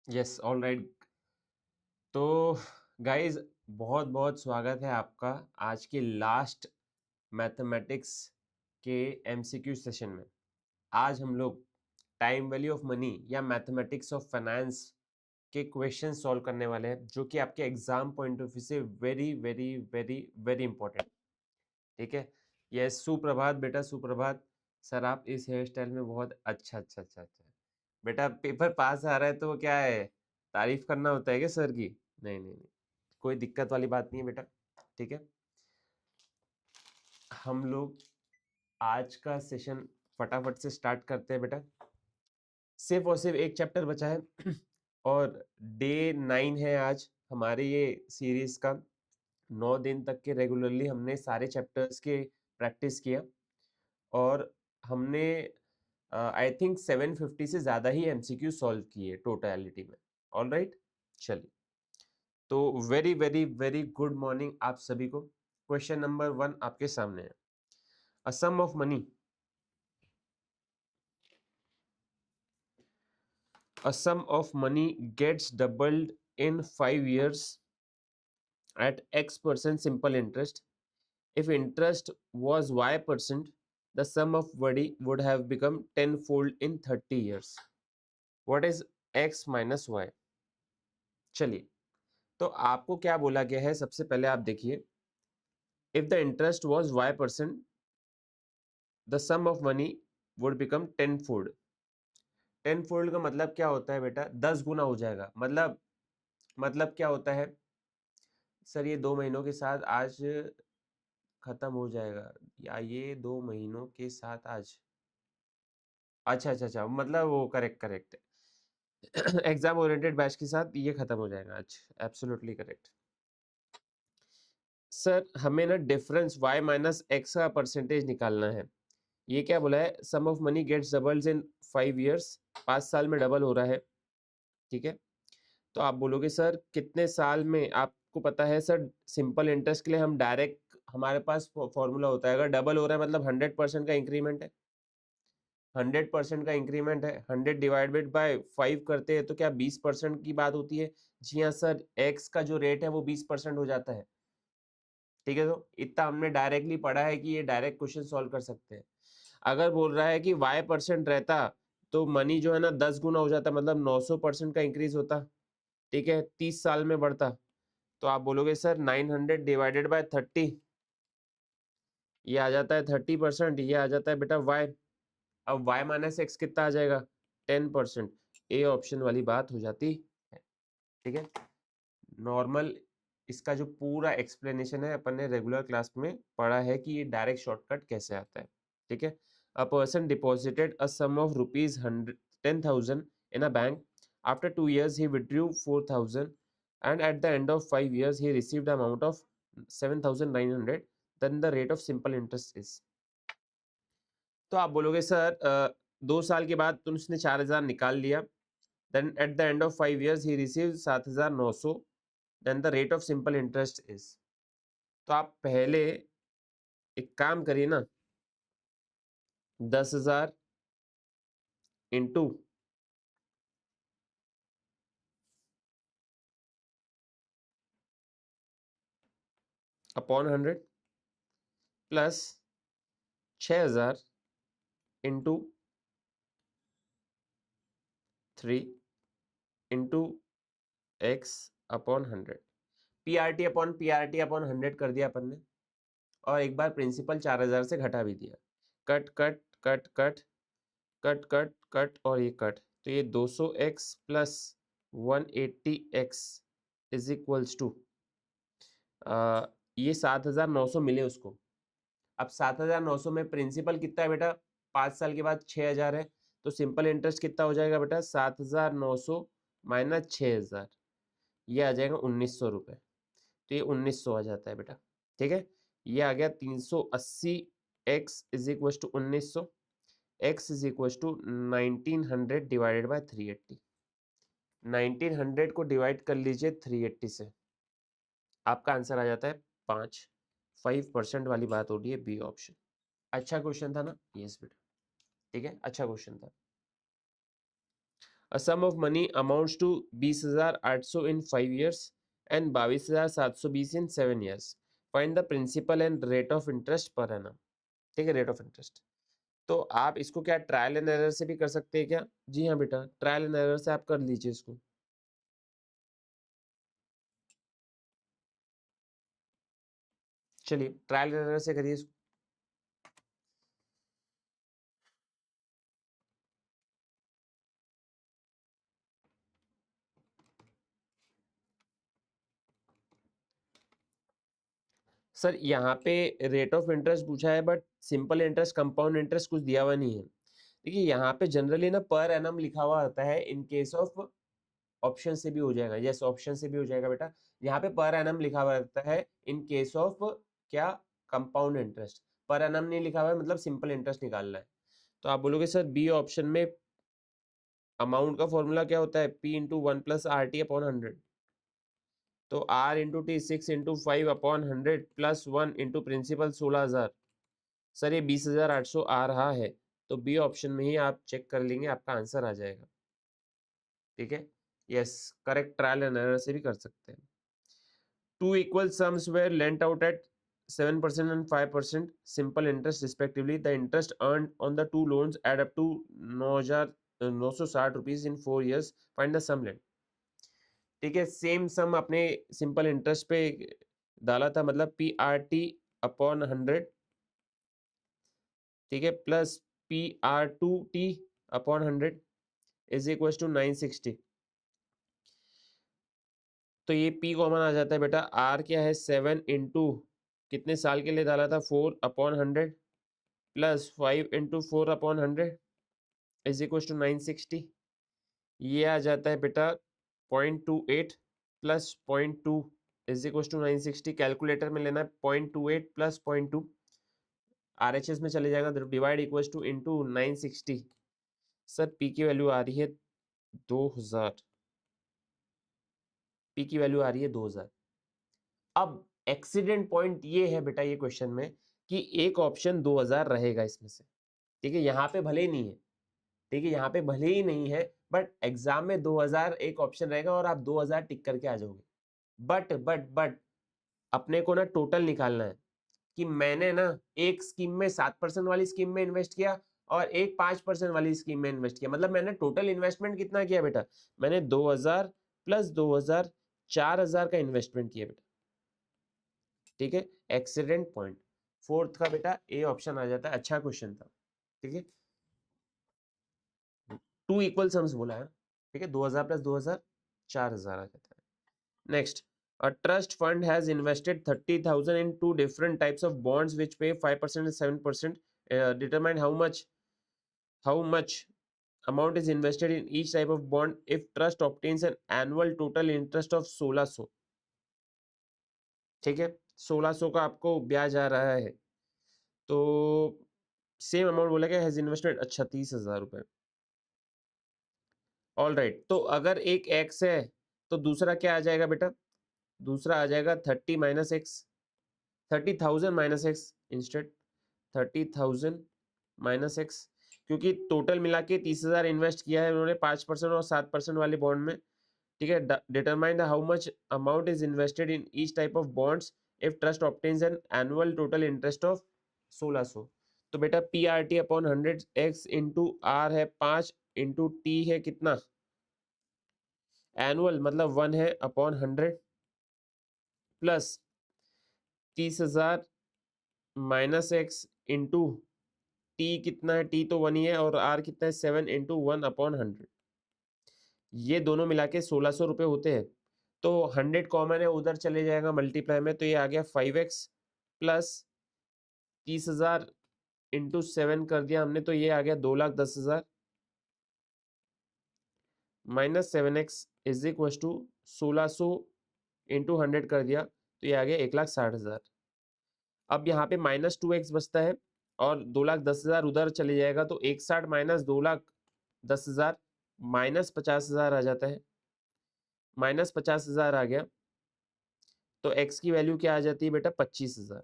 Yes, all right. तो guys, बहुत बहुत स्वागत है आपका आज के लास्ट मैथमेटिक्स के एमसीक्यू सेशन में। आज हम लोग टाइम वैल्यू ऑफ मनी या मैथमेटिक्स ऑफ फाइनेंस के क्वेश्चन सॉल्व करने वाले हैं, जो कि आपके एग्जाम पॉइंट ऑफ व्यू से very very very very important. ठीक है। यस, सुप्रभात बेटा, सुप्रभात। सर, आप इस हेयर स्टाइल में बहुत अच्छा अच्छा अच्छा अच्छा। बेटा, पेपर पास आ रहा है तो क्या है, तारीफ करना होता है क्या सर की? नहीं नहीं नहीं, कोई दिक्कत वाली बात नहीं है बेटा। ठीक है, हम लोग आज का सेशन फटाफट से स्टार्ट करते हैं बेटा। सिर्फ और सिर्फ एक चैप्टर बचा है और डे 9 है आज हमारे ये सीरीज का। 9 दिन तक के रेगुलरली हमने सारे चैप्टर्स के प्रैक्टिस किया और हमने आई थिंक 750 से ज्यादा ही एमसीक्यू सॉल्व किए टोटलिटी में। ऑल राइट, चलिए। तो very very very good morning आप सभी को। क्वेश्चन नंबर 1 आपके सामने है। A sum of money, a sum of money gets doubled in 5 years at x% simple interest. If interest was y%, the sum of money would have become tenfold in 30 years. What is x minus y? चलिए, तो आपको क्या बोला गया है, सबसे पहले आप देखिए। If the interest was y%, the sum of money would become tenfold. Tenfold का मतलब क्या होता है बेटा? 10 गुना हो जाएगा। मतलब क्या होता है सर? ये 2 महीनों के साथ आज खत्म हो जाएगा, या ये 2 महीनों के साथ आज। अच्छा अच्छा अच्छा, मतलब वो correct correct exam oriented batch के साथ ये खत्म हो जाएगा आज। Absolutely correct sir. हमें ना डिफरेंस y माइनस एक्स का परसेंटेज निकालना है। ये क्या बोला है? Sum of money gets doubles in 5 years, 5 साल में डबल हो रहा है। ठीक है, तो आप बोलोगे सर कितने साल में? आपको पता है सर, सिंपल इंटरेस्ट के लिए हम डायरेक्ट, हमारे पास फॉर्मूला होता है, अगर डबल हो रहा है मतलब 100% का इंक्रीमेंट है। 100% का इंक्रीमेंट है, 100 डिवाइडेड बाय 5 करते हैं तो क्या 20% की बात होती है? जी हाँ सर, एक्स का जो रेट है वो 20% हो जाता है। ठीक है, तो इतना हमने डायरेक्टली पढ़ा है कि ये डायरेक्ट क्वेश्चन सॉल्व कर सकते हैं। अगर बोल रहा है कि y% रहता तो मनी जो है ना 10 गुना हो जाता, मतलब 900% का इंक्रीज होता। ठीक है, 30 साल में बढ़ता। तो आप बोलोगे सर 900 डिवाइडेड बाय 30, ये आ जाता है 30%, ये आ जाता है बेटा y। अब y माइनस एक्स कितना आ जाएगा? 10%। ए ऑप्शन वाली बात हो जाती है। ठीक है, नॉर्मल इसका जो पूरा एक्सप्लेनेशन है अपन ने रेगुलर क्लास में पढ़ा है कि ये डायरेक्ट शॉर्टकट कैसे आता है। ठीक है, a person deposited a sum of rupees 10,000 in a bank. After 2 years he withdrew 4,000 and at the end of 5 years he received the amount of 7,900. then the rate of simple interest is। तो आप बोलोगे sir 2 साल के बाद तो उसने 4,000 निकाल लिया, then at the end of 5 years he received 7,900, then the rate of simple interest is। तो आप पहले एक काम करिए ना, 10,000 into upon 100 plus 6,000 into 3 into x upon 100। PRT upon PRT upon 100 कर दिया अपन ने, और एक बार प्रिंसिपल 4,000 से घटा भी दिया। Cut cut cut cut cut cut cut और ये कट, तो ये 200x plus 180x is equals to, ये 7,900 मिले उसको। अब 7,900 में प्रिंसिपल कितना है बेटा? 5 साल के बाद 6,000 है, तो सिंपल इंटरेस्ट कितना हो जाएगा बेटा? 7,900 माइनस 6,000, ये आ जाएगा 1,900 रुपये। तो ये 1,900 आ जाता है बेटा। ठीक है, ये आ गया 380 x is equal to 1,900, x is equal to 1,900 divided by 380। 1,900 को डिवाइड कर लीजिए 380 से, आपका आंसर आ जाता है 5। 5% वाली बात हो रही है, बी ऑप्शन। अच्छा क्वेश्चन था ना? यस बेटा, ठीक है, अच्छा क्वेश्चन था। A sum of money amounts to 20,800 in 5 years and 22,720 in 7 years. Find the principal and rate of interest per annum. ठीक है, रेट ऑफ इंटरेस्ट. तो आप इसको क्या ट्रायल एंड एरर से भी कर सकते हैं क्या? जी हाँ बेटा, ट्रायल एंड एरर से आप कर लीजिए इसको. चलिए ट्रायल एंड एरर से करिए इसको. सर यहाँ पे रेट ऑफ इंटरेस्ट पूछा है, but simple interest, compound interest कुछ दिया हुआ नहीं है. देखिए यहाँ पे जनरली ना पर एनम लिखा हुआ आता है. इन केस ऑफ ऑप्शन से भी हो जाएगा. यस, ऑप्शन से भी हो जाएगा बेटा. यहाँ पे पर एनम लिखा हुआ रहता है इन केस ऑफ क्या, कंपाउंड इंटरेस्ट. पर एनम नहीं लिखा हुआ है, मतलब सिंपल इंटरेस्ट निकालना है. तो आप बोलोगे सर बी ऑप्शन में अमाउंट का फॉर्मूला क्या होता है? P into 1+RT/100. तो R into T 6/5/100 plus 1 into principal 16,000. Sir ये 20,800 आ रहा है. तो बी ऑप्शन में ही आप चेक कर लेंगे, आपका आंसर आ जाएगा. ठीक है, yes correct. Trial and error से भी कर सकते हैं. Two equal sums were lent out at 7% and 5% simple interest respectively. The interest earned on the two loans add up to 9,960 rupees in 4 years. Find the sum lent. ठीक है, same सम अपने simple interest पे डाला था, मतलब PRT/100. ठीक है, plus PR2T/100 is equal to 960. तो ये P कॉमन आ जाता है बेटा. R क्या है? 7 इंटू कितने साल के लिए डाला था? 4/100 plus 5 into 4/100 is equal to 960. ये आ जाता है बेटा 0.28 plus 0.2 is equal to 960. Calculator में लेना है 0.28 प्लस 0.2. RHS में चले जाएगा, divide equal two into 960. Sir P की वैल्यू आ रही है 2000. P की वैल्यू आ रही है 2000. अब एक्सीडेंट पॉइंट ये है बेटा ये क्वेश्चन में कि एक ऑप्शन 2000 रहेगा इसमें से. ठीक है, यहाँ पे भले ही नहीं है. ठीक है, यहाँ पे भले ही नहीं है, बट एग्जाम में 2000 एक ऑप्शन रहेगा और आप 2000 टिक करके आ जाओगे. बट अपने को ना टोटल निकालना है कि मैंने ना एक स्कीम में 7% वाली स्कीम में इन्वेस्ट किया और एक 5% वाली स्कीम में इन्वेस्ट किया. मतलब मैंने टोटल इन्वेस्टमेंट कितना किया बेटा? मैंने 2000 प्लस 2000 4000 का इन्वेस्टमेंट किया बेटा. ठीक है, एक्सीडेंट पॉइंट फोर्थ का बेटा ए ऑप्शन आ जाता है. अच्छा क्वेश्चन था. ठीक है, टू इक्वल सम्स बोला है. ठीक है, 2000 प्लस 2000 4000 आ जाता है. Next, a trust fund has invested 30,000 in two different types of bonds which pay 5% and 7%. Determine how much amount is invested in each type of bond if trust obtains an annual total interest of 1600. ठीक है, 1600 का आपको ब्याज आ रहा है. तो same amount बोला गया, हैज इन्वेस्टेड. अच्छा, 30,000 रुपए. All right. तो अगर एक एक्स है तो दूसरा क्या आ जाएगा बेटा? दूसरा आ जाएगा 30 minus x, 30,000 minus x instead. 30,000 minus x, क्योंकि टोटल मिला के 30,000 इन्वेस्ट किया है उन्होंने 5% और 7% वाले बॉन्ड में. ठीक है, determine how much amount is invested in each type of bonds if trust obtains an annual total interest of 1600. तो बेटा PRT/100 x इंटू आर है 5 इंटू टी है कितना? एनुअल मतलब 1 है upon 100 plus 30,000 minus x into T कितना है? T तो 1 ही है और आर कितना है? 7 इंटू 1/100. ये दोनों मिला के 1600 रुपये होते हैं. तो 100 कॉमन है, उधर चले जाएगा मल्टीप्लाई में. तो ये आ गया 5x प्लस 30,000 इंटू 7 कर दिया हमने, तो ये आ गया 2,10,000 minus 7x is equal to 1600 into 100 कर दिया, तो ये आ गया 1,60,000. अब यहाँ पे -2x बचता है और 2,10,000 उधर चले जाएगा, तो 160 माइनस 2,10,000 माइनस 50,000 आ जाता है. माइनस 50,000 आ गया, तो x की वैल्यू क्या आ जाती है बेटा? 25,000.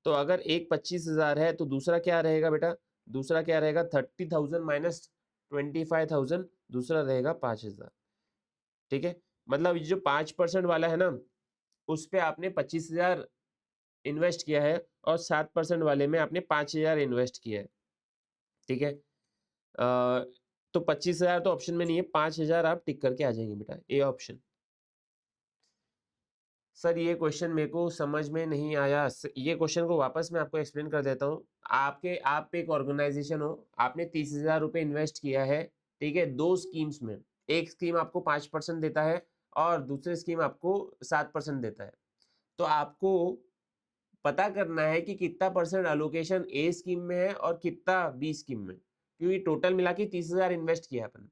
तो अगर एक 25,000 है तो दूसरा क्या रहेगा बेटा? दूसरा क्या रहेगा? 30,000 माइनस 25,000, दूसरा रहेगा 5,000। ठीक है, मतलब जो 5% वाला है ना, उस पे आपने 25,000 इन्वेस्ट किया है और 7% वाले में आपने 5,000 इन्वेस्ट किया है। ठीक है, तो 25,000 तो ऑप्शन में नहीं है, 5,000 आप टिक करके आ जाएंगे बेटा, ए ऑप्शन। सर ये क्वेश्चन मेरे को समझ में नहीं आया, ये क्वेश्चन को वापस मैं आपको एक्सप्लेन कर देता हूँ। आप एक ऑर्गेनाइजेशन हो, आपने 30,000 रुपये इन्वेस्ट किया है, ठीक है, दो स्कीम्स में। एक स्कीम आपको 5% देता है और दूसरी स्कीम आपको 7% देता है। तो आपको पता करना है कि कितना परसेंट अलोकेशन ए स्कीम में है और कितना बी स्कीम में, क्योंकि टोटल मिला के 30,000 इन्वेस्ट किया अपन।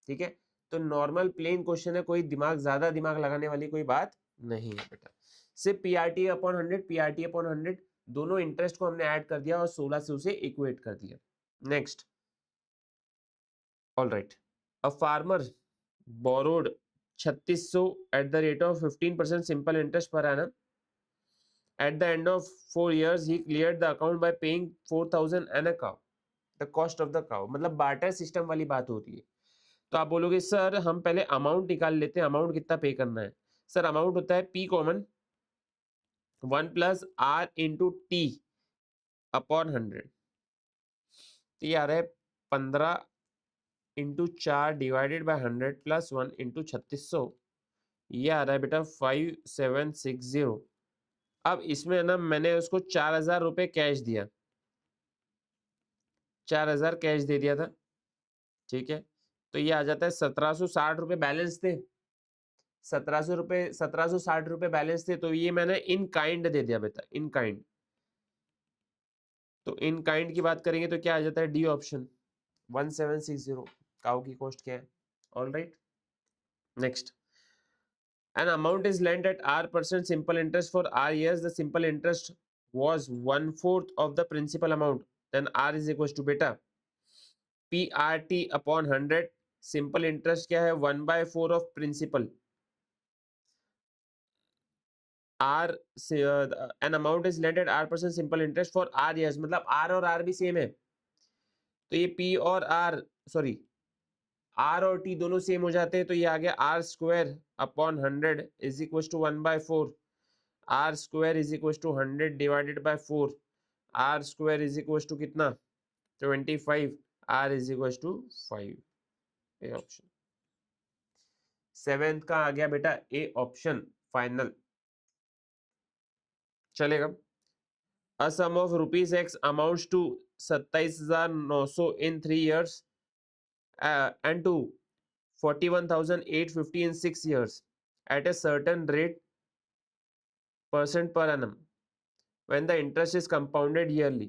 ठीक है, तो नॉर्मल प्लेन क्वेश्चन है, कोई ज्यादा दिमाग लगाने वाली कोई बात नहीं है बेटा। सिर्फ पीआरटी अपॉन 100, पीआरटी अपॉन 100 दोनों इंटरेस्ट को हमने ऐड कर दिया और 16 से उसे इक्वेट कर दिया। Next, all right, a farmer borrowed 3600 at the rate of 15% simple interest per annum. At the end of 4 years, he cleared the account by paying 4,000 and a cow. The cost of the cow, मतलब barter system वाली बात होती है। तो आप बोलोगे sir हम पहले अमाउंट निकाल लेते हैं, अमाउंट कितना पे करना है। सर अमाउंट होता है P common 1 plus R into T upon 100। तो ये आ रहा है 15 into 4 divided by 100 plus 1 into 3600। ये आ रहा है बेटा 5760। अब इसमें ना मैंने उसको 4,000 रुपये कैश दिया, 4,000 कैश दे दिया था। ठीक है, तो ये आ जाता है 1760 रुपये बैलेंस थे, 1760 रुपये बैलेंस थे। तो ये मैंने इन काइंड दे दिया बेटा, इन काइंड। तो इन काइंड की बात करेंगे तो क्या आ जाता है, डी ऑप्शन 1760। काउ की कॉस्ट क्या है। All right, next, an amount is lent at r% simple interest for r years, the simple interest was 1/4 of the principal amount, then r is equals to beta prt upon 100। Simple interest क्या है, 1/4 of principal. R an amount is lent at r% simple interest for r years, मतलब r और r भी same है। तो ये p और r, sorry r और t दोनों सेम हो जाते हैं। तो ये आ गया r square upon 100 is equal to 1/4। R square is equal to 100 divided by 4। R square is equal to कितना, 25। R is equal to 5। A option, seventh का आ गया बेटा ए ऑप्शन फाइनल। चलेगा। A sum of rupees X amounts to 27,900 in 3 years and to 41,850 in 6 years at a certain rate percent per annum when the interest is compounded yearly,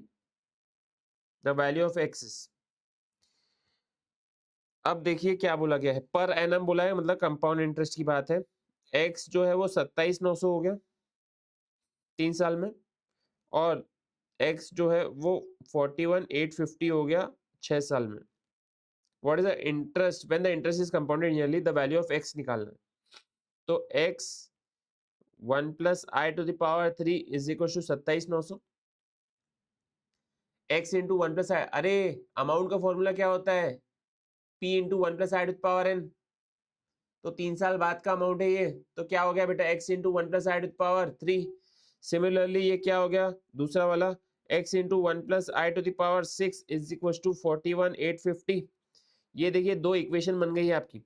the value of x is। अब देखिए क्या बोला गया है, per annum बोला है, मतलब compound interest की बात है। एक्स जो है वो 27,900 हो गया 3 साल में, और एक्स जो है वो 41,850 हो गया 6 साल में। What is the interest when the interest is compounded yearly, the value of X निकालना है। तो X 1 plus I to the power 3 is equal to 27,900। X into 1 plus I, अरे अमाउंट का फॉर्मूला क्या होता है, P into 1 plus I to the power N. तो 3 साल बाद का अमाउंट है ये। तो क्या हो गया बेटा, x into 1 plus I to the power 3। Similarly ये क्या हो गया दूसरा वाला, x into 1 plus I to the power 6 is equal to 41,850। ये देखिए दो इक्वेशन बन गई है आपकी।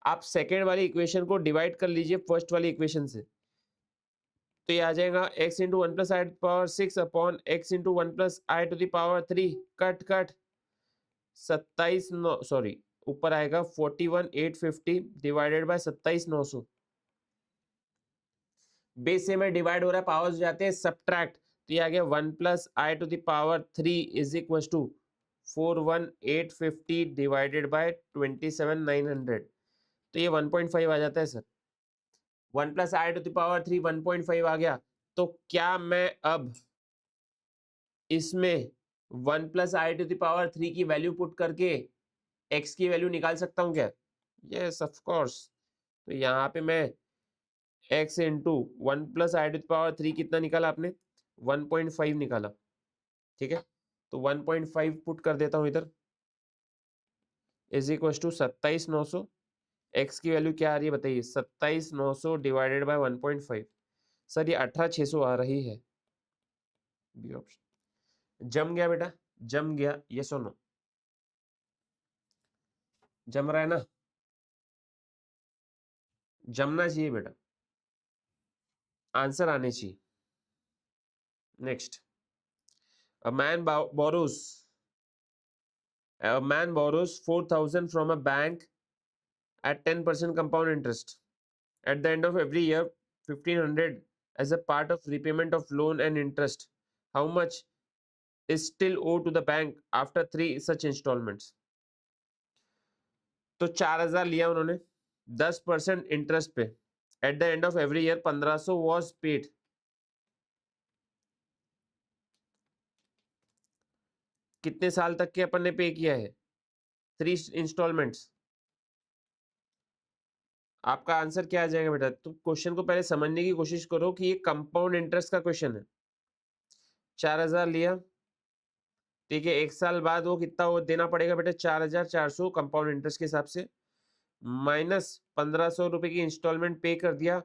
आप सेकेंड वाली इक्वेशन को डिवाइड कर लीजिए फर्स्ट वाली इक्वेशन से, तो ये आ जाएगा x into 1 plus I to the power 6 upon x into 1 plus I to the power 3। Cut cut 27 sorry ऊपर आएगा 41,850 डिवाइडेड बाय 27,900। बेस से में डिवाइड हो रहा है, पावर्स जाते हैं सब्ट्रैक्ट। तो ये आ गया 1 plus I to the power 3 is equal to 41,850 divided by 27,900। तो ये 1.5 आ जाता है sir. 1 plus I to the power 3 1.5 आ गया। तो क्या मैं अब इसमें 1 plus I to the power 3 की वैल्यू पुट करके x की वैल्यू निकाल सकता हूँ क्या? Yes of course. तो यहाँ पे मैं x into 1 plus I to the power 3 कितना निकाला आपने, 1.5 निकाला। ठीक है, तो 1.5 पुट कर देता हूँ इधर। Is equal to 27,900। एक्स की वैल्यू क्या आ रही है बताइए, 27,900 डिवाइडेड बाय 1.5। सर ये 18,600 आ रही है, बी ऑप्शन। जम गया बेटा, जम गया, ये सुनो, जम रहा है ना, जमना चाहिए बेटा, आंसर आने चाहिए। Next, a man borrows a man borrows 4,000 from a bank at 10% compound interest. At the end of every year, 1,500 as a part of repayment of loan and interest. How much is still owed to the bank after 3 such installments? तो 4,000 लिया उन्होंने 10% interest पे, eight the end of every year 1,500 was paid. कितने साल तक के अपन ने पे किया है, 3 इंस्टॉलमेंट्स। आपका आंसर क्या आ जाएगा बेटा, तो क्वेश्चन को पहले समझने की कोशिश करो कि ये कंपाउंड इंटरेस्ट का क्वेश्चन है। 4,000 लिया, ठीक है, 1 साल बाद वो कितना वो देना पड़ेगा बेटा, 4,400 कंपाउंड इंटरेस्ट के हिसाब से, माइनस 1,500 रुपए की इंस्टॉलमेंट पे कर दिया,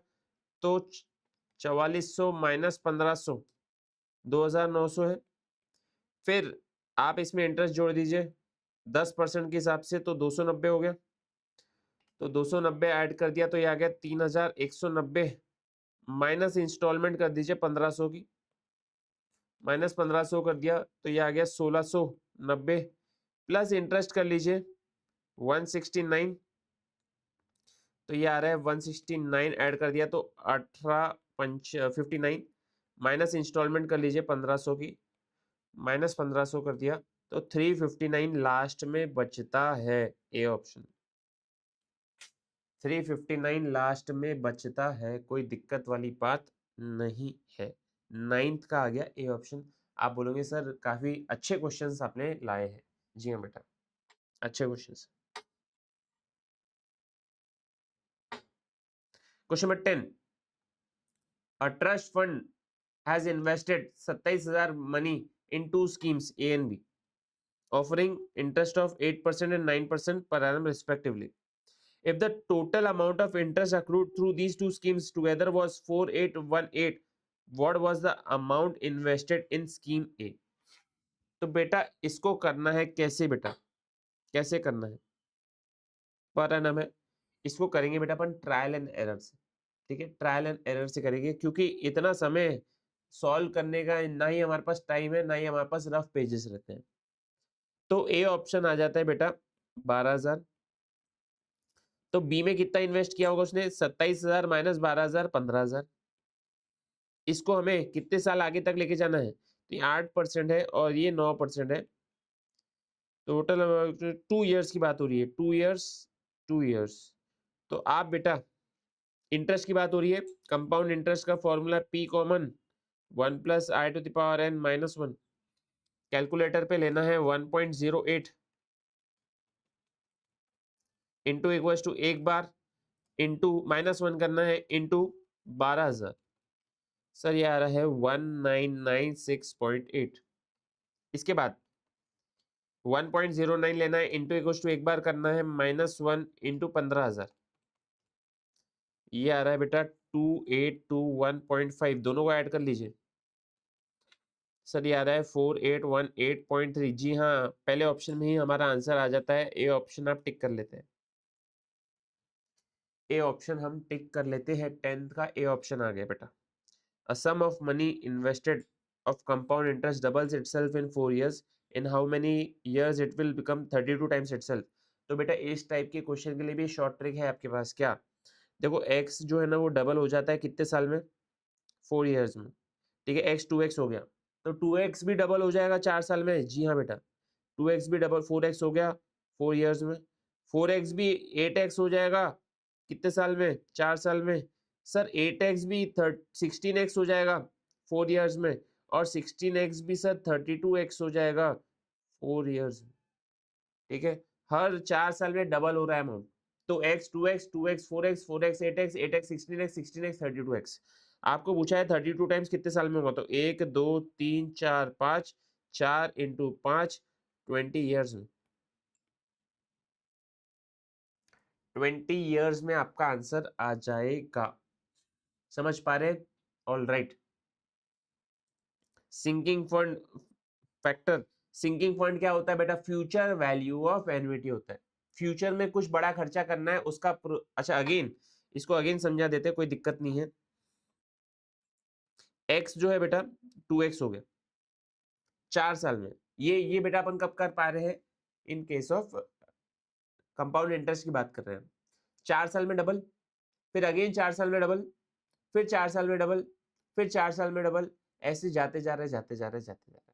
तो 4,400 माइनस 1,500 2,900 है। फिर आप इसमें इंटरेस्ट जोड़ दीजिए 10% के हिसाब से, तो 290 हो गया। तो 290 ऐड कर दिया तो ये आ गया 3,190, माइनस इंस्टॉलमेंट कर दीजिए 1,500 की, माइनस 1,500 कर दिया तो ये आ गया 1,690, प्लस इंटरेस्ट कर लीजिए 169, तो ये आ रहा है 169 ऐड कर दिया तो 59, माइनस इंस्टॉलमेंट कर लीजिए 1,500 की, माइनस 1,500 कर दिया तो 359 लास्ट में बचता है, ए ऑप्शन। 359 लास्ट में बचता है, कोई दिक्कत वाली बात नहीं है। 9th का आ गया ए ऑप्शन। आप बोलोगे सर काफी अच्छे क्वेश्चंस आपने लाए हैं। जी हाँ बेटा, अच्छे questions. Question number 10, a trust fund has invested 27,000 money in 2 schemes A and B, offering interest of 8% and 9% per annum respectively. If the total amount of interest accrued through these 2 schemes together was 4,818, what was the amount invested in scheme A? तो बेटा इसको करना है कैसे बेटा, कैसे करना है, पर annum है, इसको करेंगे बेटा अपन ट्रायल एंड एरर से। ठीक है, ट्रायल एंड एरर से करेंगे, क्योंकि इतना समय सॉल्व करने का ना ही हमारे पास टाइम है, ना ही हमारे पास रफ पेजेस रहते हैं। तो ए ऑप्शन आ जाता है बेटा 12,000। तो बी में कितना इन्वेस्ट किया होगा उसने, 27,000 माइनस 12,000 15,000। इसको हमें कितने साल आगे तक लेके जाना है, तो ये 8% है और ये 9% है। टोटल 2 इयर्स की बात हो रही है, 2 इयर्स। तो आप बेटा इंटरेस्ट की बात हो रही है, कंपाउंड इंटरेस्ट का formula P common 1 plus I to the power n minus 1। Calculator पे लेना है 1.08 इंटू इक्वल्स टू एक बार इंटू माइनस 1 करना है इंटू 12,000। सर ये आ रहा है 1996.8। इसके बाद 1.09 लेना है इंटू इक्वल्स टू एक बार करना है माइनस 1 इंटू 15,000। ये आ रहा है बेटा 2821.5, दोनों को ऐड कर लीजिए। सर ये आ रहा है 4818.3। जी हाँ, पहले ऑप्शन में ही हमारा आंसर आ जाता है, ए ऑप्शन आप टिक कर लेते हैं। ए ऑप्शन हम टिक कर लेते हैं, 10th का ए ऑप्शन आ गया बेटा। A sum of money invested of compound interest doubles itself in 4 years. In how many years it will become 32 times itself? तो बेटा इस टाइप के क्वेश्चन के लिए भी शॉर्ट ट्रिक है आपके पास। क्या, देखो x जो है ना वो डबल हो जाता है कितने साल में, 4 इयर्स में। ठीक है, x 2x हो गया, तो 2x भी डबल हो जाएगा 4 साल में। जी हाँ बेटा, 2x भी डबल 4x हो गया 4 इयर्स में, 4x भी 8x हो जाएगा कितने साल में, 4 साल में। सर 8x भी 16x हो जाएगा 4 इयर्स में, और 16x भी सर 32x हो जाएगा 4 इयर्स में। ठीक है, हर 4 साल में डबल हो रहा है अमाउंट। तो x 2x 2x 4x 4x 8x 8x 16x 16x 32x। आपको पूछा है 32 टाइम्स कितने साल में होगा, तो 1 2 3 4 5, 4 इंटू 5 20 ईयर्स में। 20 ईयर्स में आपका आंसर आ जाएगा। समझ पा रहे? All right. Sinking fund factor, sinking fund क्या होता है बेटा? फ्यूचर वैल्यू ऑफ एन्युटी होता है। फ्यूचर में कुछ बड़ा खर्चा करना है उसका अच्छा अगेन इसको अगेन समझा देते, कोई दिक्कत नहीं है। एक्स जो है बेटा 2x हो गया 4 साल में। ये बेटा अपन कब कर पा रहे हैं? In case of compound interest की बात कर रहे हैं। 4 साल में डबल, फिर अगेन 4 साल में डबल, फिर 4 साल में डबल, फिर 4 साल में डबल, ऐसे जाते जा रहे जाते जा रहे जाते जा रहे।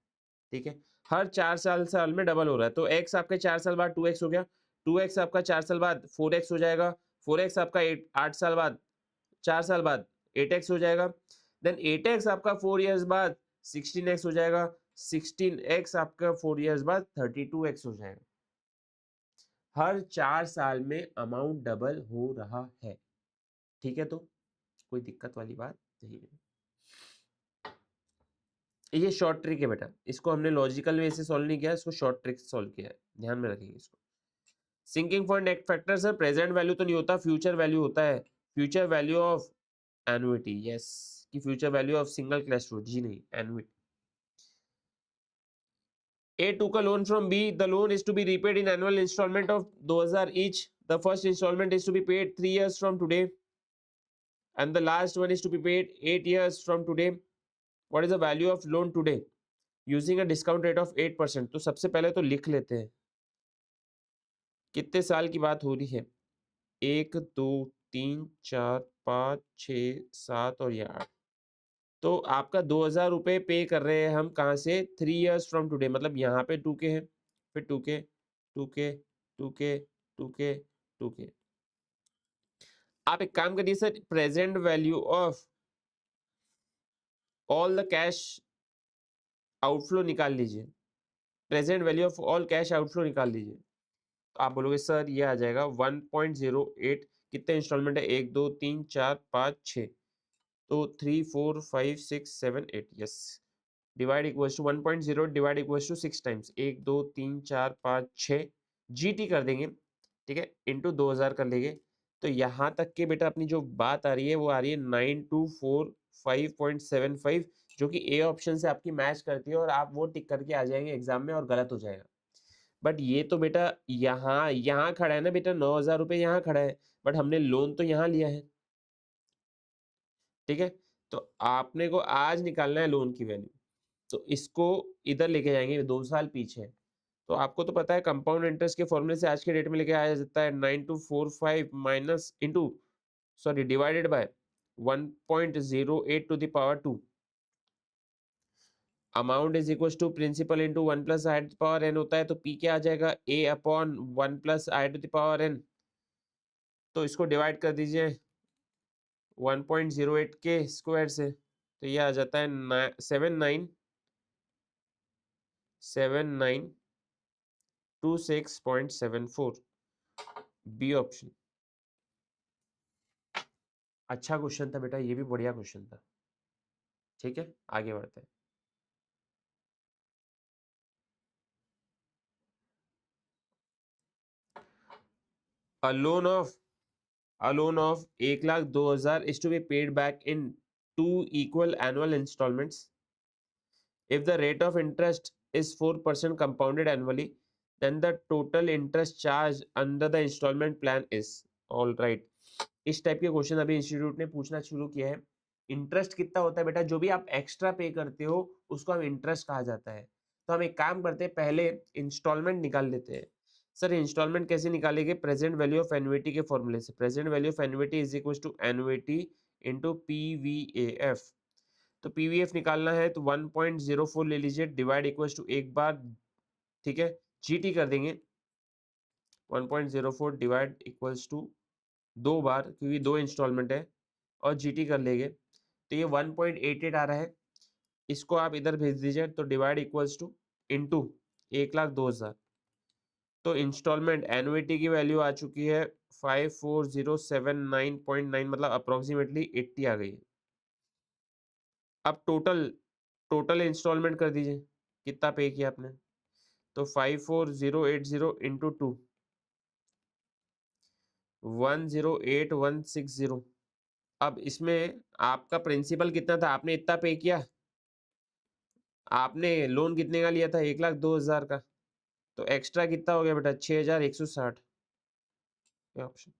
ठीक है, हर 4 साल में डबल हो रहा है। तो x आपके 4 साल बाद 2x हो गया, 2x आपका 4 साल बाद 4x हो जाएगा, 4x आपका 8 साल बाद 4 साल बाद 8x हो जाएगा, देन 8x आपका 4 इयर्स बाद 16x हो जाएगा, 16x आपका 4 इयर्स बाद 32x हो जाएगा। हर 4 साल में अमाउंट डबल हो रहा है। ठीक है, तो कोई दिक्कत वाली बात नहीं है। ये शॉर्ट ट्रिक है बेटा, इसको हमने लॉजिकल वे से सॉल्व नहीं किया, इसको शॉर्ट ट्रिक से सॉल्व किया है, ध्यान में रखेंगे इसको। सिंकिंग फंड एक फैक्टर सर प्रेजेंट वैल्यू तो नहीं होता, फ्यूचर वैल्यू होता है। Future value of annuity, yes, कि future value of single cash flow, जी नहीं, annuity. A took a loan from B. The loan is to be repaid in annual installment of 2000 each. The first installment is to be paid 3 years from today, and the last one is to be paid 8 years from today. What is the value of loan today? Using a discount rate of 8%. तो सबसे पहले तो लिख लेते हैं कितने साल की बात हो रही है। 1 2 3 4 5 6 7 और ये 8। तो आपका 2000 रुपये पे कर रहे हैं हम कहाँ से? 3 इयर्स फ्रॉम टुडे, मतलब यहाँ पे 2k है, फिर 2k 2k 2k 2k 2k। आप एक काम करिए sir, present value of all the cash outflow निकाल लीजिए, present value of all cash outflow निकाल लीजिए। तो आप बोलोगे सर ये आ जाएगा 1.08, कितने इंस्टॉलमेंट है? 1 2 3 4 5 6, तो 3 4 5 6 7 8, yes. Divide equals to 1.0 divide equals to 6 times 1 2 3 4 5 6 GT कर देंगे, ठीक है, इंटू 2000 कर लेंगे। तो यहाँ तक के बेटा अपनी जो बात आ रही है वो आ रही है 9245.75, जो कि ए ऑप्शन से आपकी मैच करती है और आप वो टिक करके आ जाएंगे एग्जाम में और गलत हो जाएगा। बट ये तो बेटा यहाँ यहाँ खड़ा है ना बेटा, 9000 रुपये यहाँ खड़ा है, बट हमने लोन तो यहाँ लिया है। ठीक है, तो आपने को आज निकालना है लोन की वैल्यू, तो इसको इधर लेके जाएंगे 2 साल पीछे। तो आपको तो पता है कंपाउंड इंटरेस्ट के फॉर्मूले से आज के डेट में लेके आया जाता है 9245 minus into sorry divided by 1.08 to the power 2। Amount is equal to principal into 1 plus I to the power n होता है, तो पी क्या आ जाएगा? A upon 1 plus I to the power N. तो इसको डिवाइड कर दीजिए 1.08 के स्क्वायर से, तो ये आ जाता है 7926.74, बी ऑप्शन। अच्छा क्वेश्चन था बेटा, ये भी बढ़िया क्वेश्चन था। ठीक है, आगे बढ़ते हैं। A loan of 1,02,000 is to be paid back in 2 equal annual installments. If the rate of interest is 4% compounded annually, then the total interest charge under the installment plan is all right. इस type के question अभी institute ने पूछना शुरू किया है। Interest कितना होता है बेटा? जो भी आप एक्स्ट्रा पे करते हो उसको हम इंटरेस्ट कहा जाता है। तो हम एक काम करते हैं, पहले इंस्टॉलमेंट निकाल लेते हैं। सर इंस्टॉलमेंट कैसे निकालेंगे? प्रेजेंट वैल्यू ऑफ एन्युटी के फॉर्मूले से। Present value of annuity is equal to annuity into PVAF. तो पीवीएफ निकालना है तो 1.04 ले लीजिए, डिवाइड इक्वल टू एक बार, ठीक है, जीटी कर देंगे 1.04 डिवाइड इक्वल्स टू 2 बार, क्योंकि 2 इंस्टॉलमेंट है, और जीटी कर लेंगे तो ये 1.88 आ रहा है। इसको आप इधर भेज दीजिए, तो डिवाइड इक्वल्स टू इंटू 1,02,000। तो इंस्टॉलमेंट एनुइटी की वैल्यू आ चुकी है 54,079.9, मतलब अप्रोक्सीमेटली 80 आ गई है। अब टोटल इंस्टॉलमेंट कर दीजिए, कितना पे किया आपने? तो 54,080 इंटू 2, 108,160। अब इसमें आपका प्रिंसिपल कितना था, आपने इतना पे किया, आपने लोन कितने का लिया था, 1,02,000 का, तो एक्स्ट्रा कितना हो गया बेटा, 6,160। ऑप्शन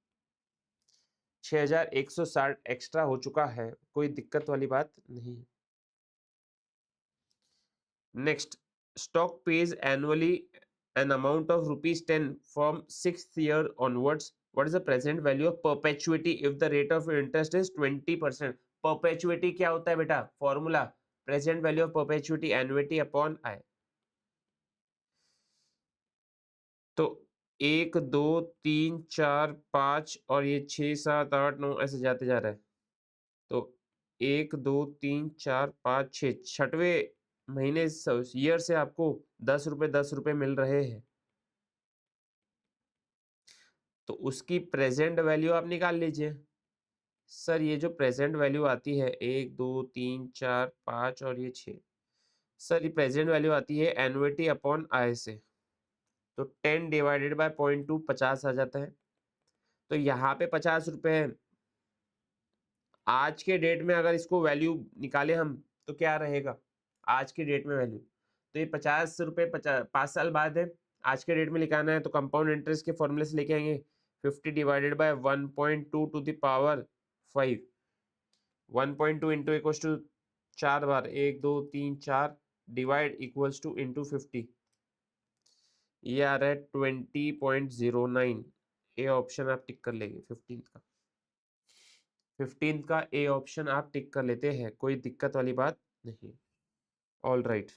6,160 एक्स्ट्रा हो चुका है, कोई दिक्कत वाली बात नहीं। Next, stock page annually an amount of ₹10 from 6th year onwards. What is the present value of perpetuity if the rate of interest is 20%? perpetuity क्या होता है बेटा, formula present value of perpetuity annuity upon I। तो 1 2 3 4 5 और ये 6 7 8 9 ऐसे जाते जा रहा है। तो 1 2 3 4 5 6 छठवें महीने ईयर से आपको ₹10 मिल रहे हैं, तो उसकी प्रेजेंट वैल्यू आप निकाल लीजिए। सर ये जो प्रेजेंट वैल्यू आती है 1 2 3 4 5 और ये 6, सर ये प्रेजेंट वैल्यू आती है एनुइटी अपॉन आय से, तो 10 डिवाइडेड बाय 0.2 50 आ जाता है। तो यहाँ पे ₹50 है। आज के डेट में अगर इसको वैल्यू निकाले हम तो क्या रहेगा आज के डेट में वैल्यू, तो ये ₹50 5 साल बाद है, आज के डेट में लिखाना है तो कंपाउंड इंटरेस्ट के फॉर्मूले से लेके आएंगे 50 divided by 1.2 to the power 5, 1.2 into equals to 4 बार 1 2 3 4 डिवाइड इक्वल्स टू इंटू 50, ये आ रहा है 20.09। ए ऑप्शन आप टिक कर लेंगे 15th का ए ऑप्शन आप टिक कर लेते हैं, कोई दिक्कत वाली बात नहीं। All right,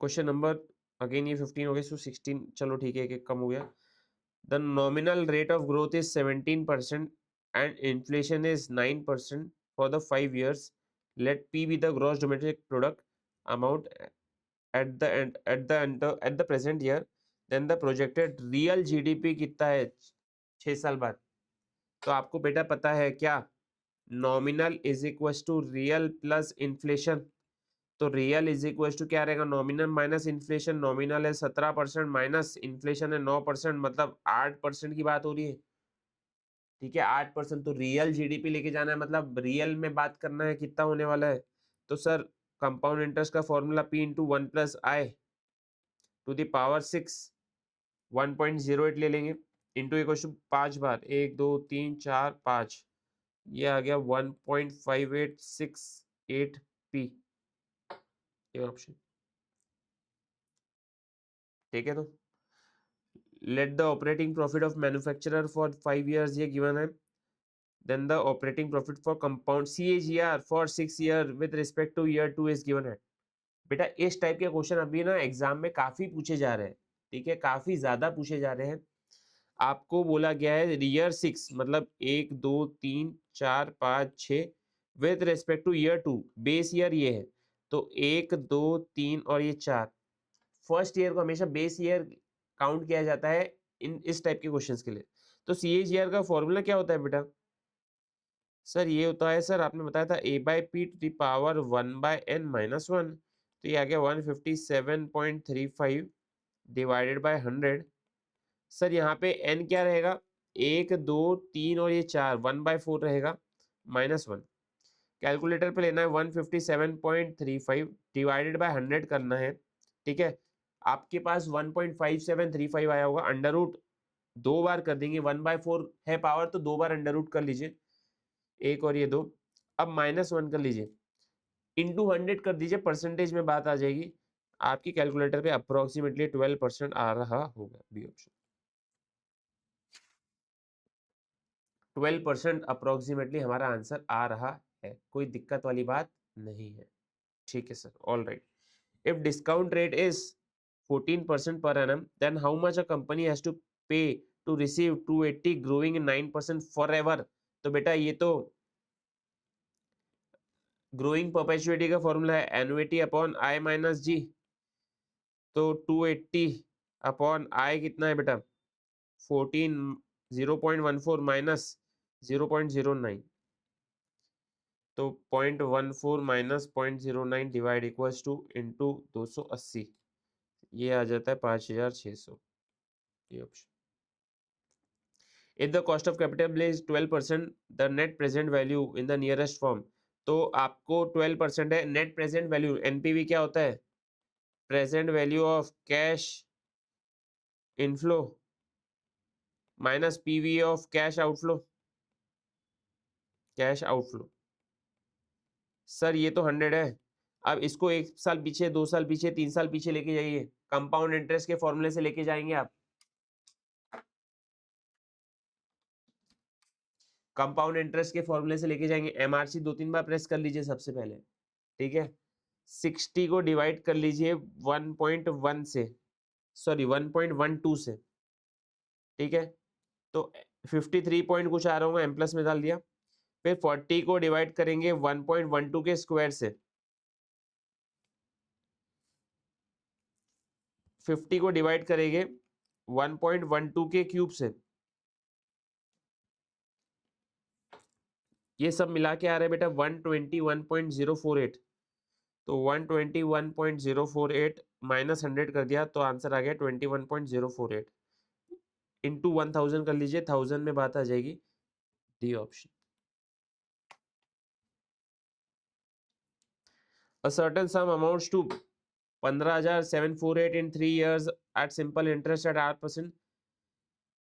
question number again ये 15 हो गया, सो 16 चलो ठीक है, एक कम हो गया। The nominal rate of growth is 17% and inflation is 9% for the 5 years। Let P be the gross domestic product amount at the present year, then the projected real GDP कितना है 6 साल बाद। तो आपको बेटा पता है क्या, nominal is equal to real plus inflation, तो रियल इज इक्वल टू क्या रहेगा, नॉमिनल माइनस इन्फ्लेशन, नॉमिनल है 17% माइनस इन्फ्लेशन है 9%, मतलब 8% की बात हो रही है, ठीक है 8%। तो रियल जीडीपी लेके जाना है, मतलब रियल में बात करना है कितना होने वाला है। तो सर कंपाउंड इंटरेस्ट का formula P into 1+I to the power 6 1.08 ले लेंगे, इंटू इक्वल टू 5 बार 1 2 3 4 5, ये आ गया 1.5868P, ये ऑप्शन ठीक है। तो let the operating profit of manufacturer for 5 years ये गिवन है, then the operating profit for compound CAGR for 6 year with respect to year 2 इज गिवन है। बेटा इस टाइप के क्वेश्चन अभी ना एग्जाम में काफी पूछे जा रहे हैं, ठीक है काफी ज्यादा पूछे जा रहे हैं। आपको बोला गया है ईयर 6 मतलब 1 2 3 4 5 6 with respect to year 2, base year ये है, तो 1 2 3 और ये 4, फर्स्ट ईयर को हमेशा बेस ईयर काउंट किया जाता है इन इस टाइप के क्वेश्चंस के लिए। तो CAGR का फॉर्मूला क्या होता है बेटा, सर ये होता है, सर आपने बताया था A/P to the power 1/n-1, तो ये आ गया 157.35 डिवाइडेड बाय 100। सर यहाँ पे n क्या रहेगा, 1 2 3 और ये 4, 1/4 रहेगा -1। कैलकुलेटर पे लेना है 157.35 डिवाइडेड बाय 100 करना है, ठीक है। आपके पास 1.5735 आया होगा, अंडर रूट 2 बार कर देंगे, 1/4 है पावर तो 2 बार अंडर रूट कर लीजिए, 1 और ये 2। अब -1 कर लीजिए, इंटू 100 कर दीजिए, परसेंटेज में बात आ जाएगी, आपकी कैलकुलेटर पे अप्रोक्सीमेटली 12% आ रहा होगा, बी ऑप्शन 12% अप्रोक्सीमेटली हमारा आंसर आ रहा है, कोई दिक्कत वाली बात नहीं है, ठीक है sir. All right, if discount rate is 14% per annum, then how much a company has to pay to receive 280 growing in 9% forever। तो बेटा ये तो ग्रोइंग परपेचुइटी का फॉर्मूला है, एनुइटी अपॉन आई माइनस जी, तो 280 अपॉन आई कितना है बेटा 14, 0.14 माइनस 0.09, तो 0.14 minus 0.09 divide equals to into 280, ये आ जाता है 5600, ये option if the cost of capital is 12%, the net present value in the nearest form. तो आपको 12% है नेट प्रेजेंट वैल्यू, एनपीवी क्या होता है? Present value of cash inflow minus PV of cash outflow, cash outflow. Sir ये तो 100 है। अब इसको 1 साल पीछे, 2 साल पीछे, 3 साल पीछे लेके जाइए, कंपाउंड इंटरेस्ट के फॉर्मूले से लेके जाएंगे आप। कंपाउंड इंटरेस्ट के फॉर्मूले से लेके जाएंगे। एमआरसी 2-3 बार प्रेस कर लीजिए सबसे पहले, ठीक है। 60 को डिवाइड कर लीजिए 1.1 से, सॉरी 1.12 से, ठीक है। तो 53 पॉइंट कुछ आ रहा होगा, एम प्लस में डाल दिया। फिर 40 को डिवाइड करेंगे 1.12 के स्क्वायर से, 50 को डिवाइड करेंगे 1.12 के क्यूब से। ये सब मिला के आ रहा है बेटा 121.048। तो 121.048 माइनस 100 कर दिया तो आंसर आ गया 21.048 इंटू 1000 कर लीजिए, 1000 में बात आ जाएगी, D option. A certain sum amounts to 15,748 in 3 years at simple interest at R%.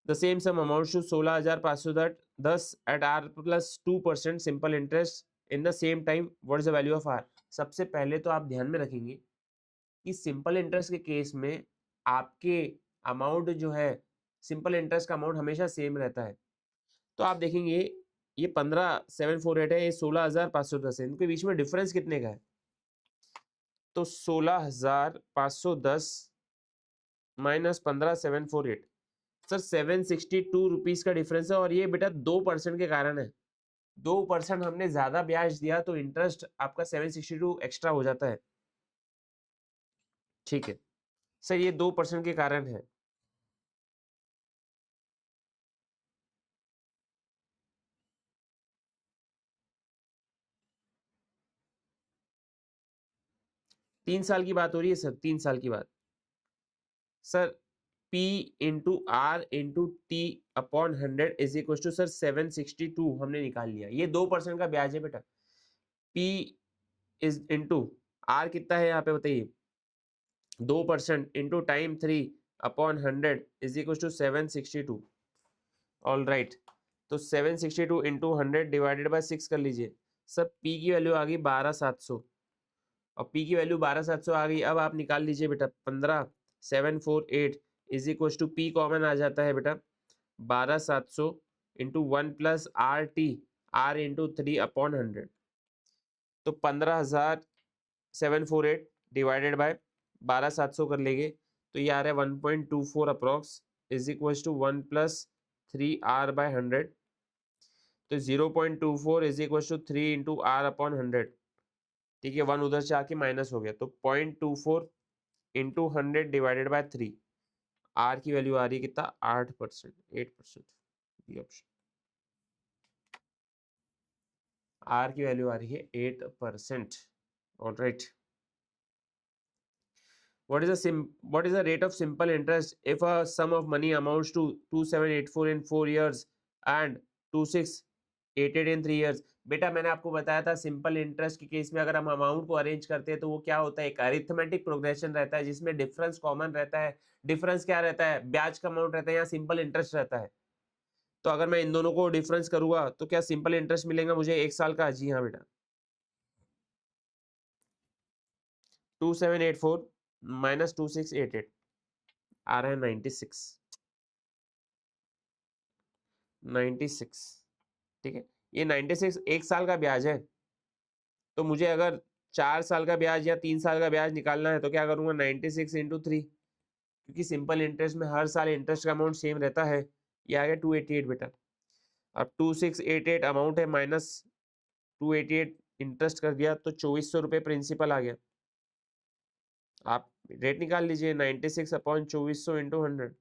The same sum amounts to 16,510 at R plus 2% simple interest in the same time. What is the value of R? सबसे पहले तो आप ध्यान में रखेंगे कि simple interest के case में आपके अमाउंट जो है, सिंपल इंटरेस्ट का अमाउंट हमेशा सेम रहता है। तो आप देखेंगे ये 15,748 है, ये 16,510 है, इनके बीच में डिफरेंस कितने का है? तो 16,510 माइनस 15,748, सर 762 रुपीज का डिफरेंस है। और ये बेटा 2% के कारण है। 2% हमने ज्यादा ब्याज दिया तो इंटरेस्ट आपका 762 एक्स्ट्रा हो जाता है, ठीक है सर, ये 2% के कारण है। तीन साल की बात हो रही है सर, 3 साल की बात। सर P इंटू R into T upon 100 is equal to sir 762 हमने निकाल लिया। ये 2% का ब्याज है बेटा। P इज इंटू आर कितना है यहाँ पे बताइए, 2% into time 3 upon 100 is equal to 762। All right, तो 762 इंटू 100 डिवाइडेड बाय 6 कर लीजिए। सर P की वैल्यू आ गई 12,700 और P की वैल्यू 12,700 आ गई। अब आप निकाल लीजिए बेटा 15,748 is equal to P common आ जाता है बेटा 12,700 into 1 plus r t, r into 3 upon 100। तो 15,748 डिवाइडेड बाय 12,700 कर लेंगे तो ये आ रहा है 1.24 approx is equal to 1 plus 3 R by 100। तो 0.24 is equal to 3 into R upon 100, ठीक है, 1 उधर से आके माइनस हो गया। तो 0.24 इंटू 100 डिवाइडेड बाय 3, आर की वैल्यू आ रही है कितना, 8%, 8%, ये ऑप्शन। आर की वैल्यू आ रही है 8%। Alright, what is the rate of simple interest if a sum of money amounts to 2784 in 4 years and 2688 in 3 years? बेटा मैंने आपको बताया था सिंपल इंटरेस्ट के केस में अगर हम अमाउंट को अरेंज करते हैं तो वो क्या होता है, एक अरिथमेटिक प्रोग्रेशन रहता है जिसमें डिफरेंस कॉमन रहता है। डिफरेंस क्या रहता है, ब्याज का अमाउंट रहता है या सिंपल इंटरेस्ट रहता है। तो अगर मैं इन दोनों को डिफरेंस करूंगा तो क्या सिंपल इंटरेस्ट मिलेगा मुझे 1 साल का? जी हाँ बेटा, 2784 माइनस 2688 आ रहा है 96, 96, ठीक है। ये 96 1 साल का ब्याज है। तो मुझे अगर 4 साल का ब्याज या 3 साल का ब्याज निकालना है तो क्या करूंगा, 96 इंटू 3, क्योंकि सिंपल इंटरेस्ट में हर साल इंटरेस्ट का अमाउंट सेम रहता है। ये आ गया 288 बेटा। अब 2688 अमाउंट है माइनस 288 इंटरेस्ट कर दिया तो 2400 रुपये प्रिंसिपल आ गया। आप रेट निकाल लीजिए 96 upon 2400 into 100,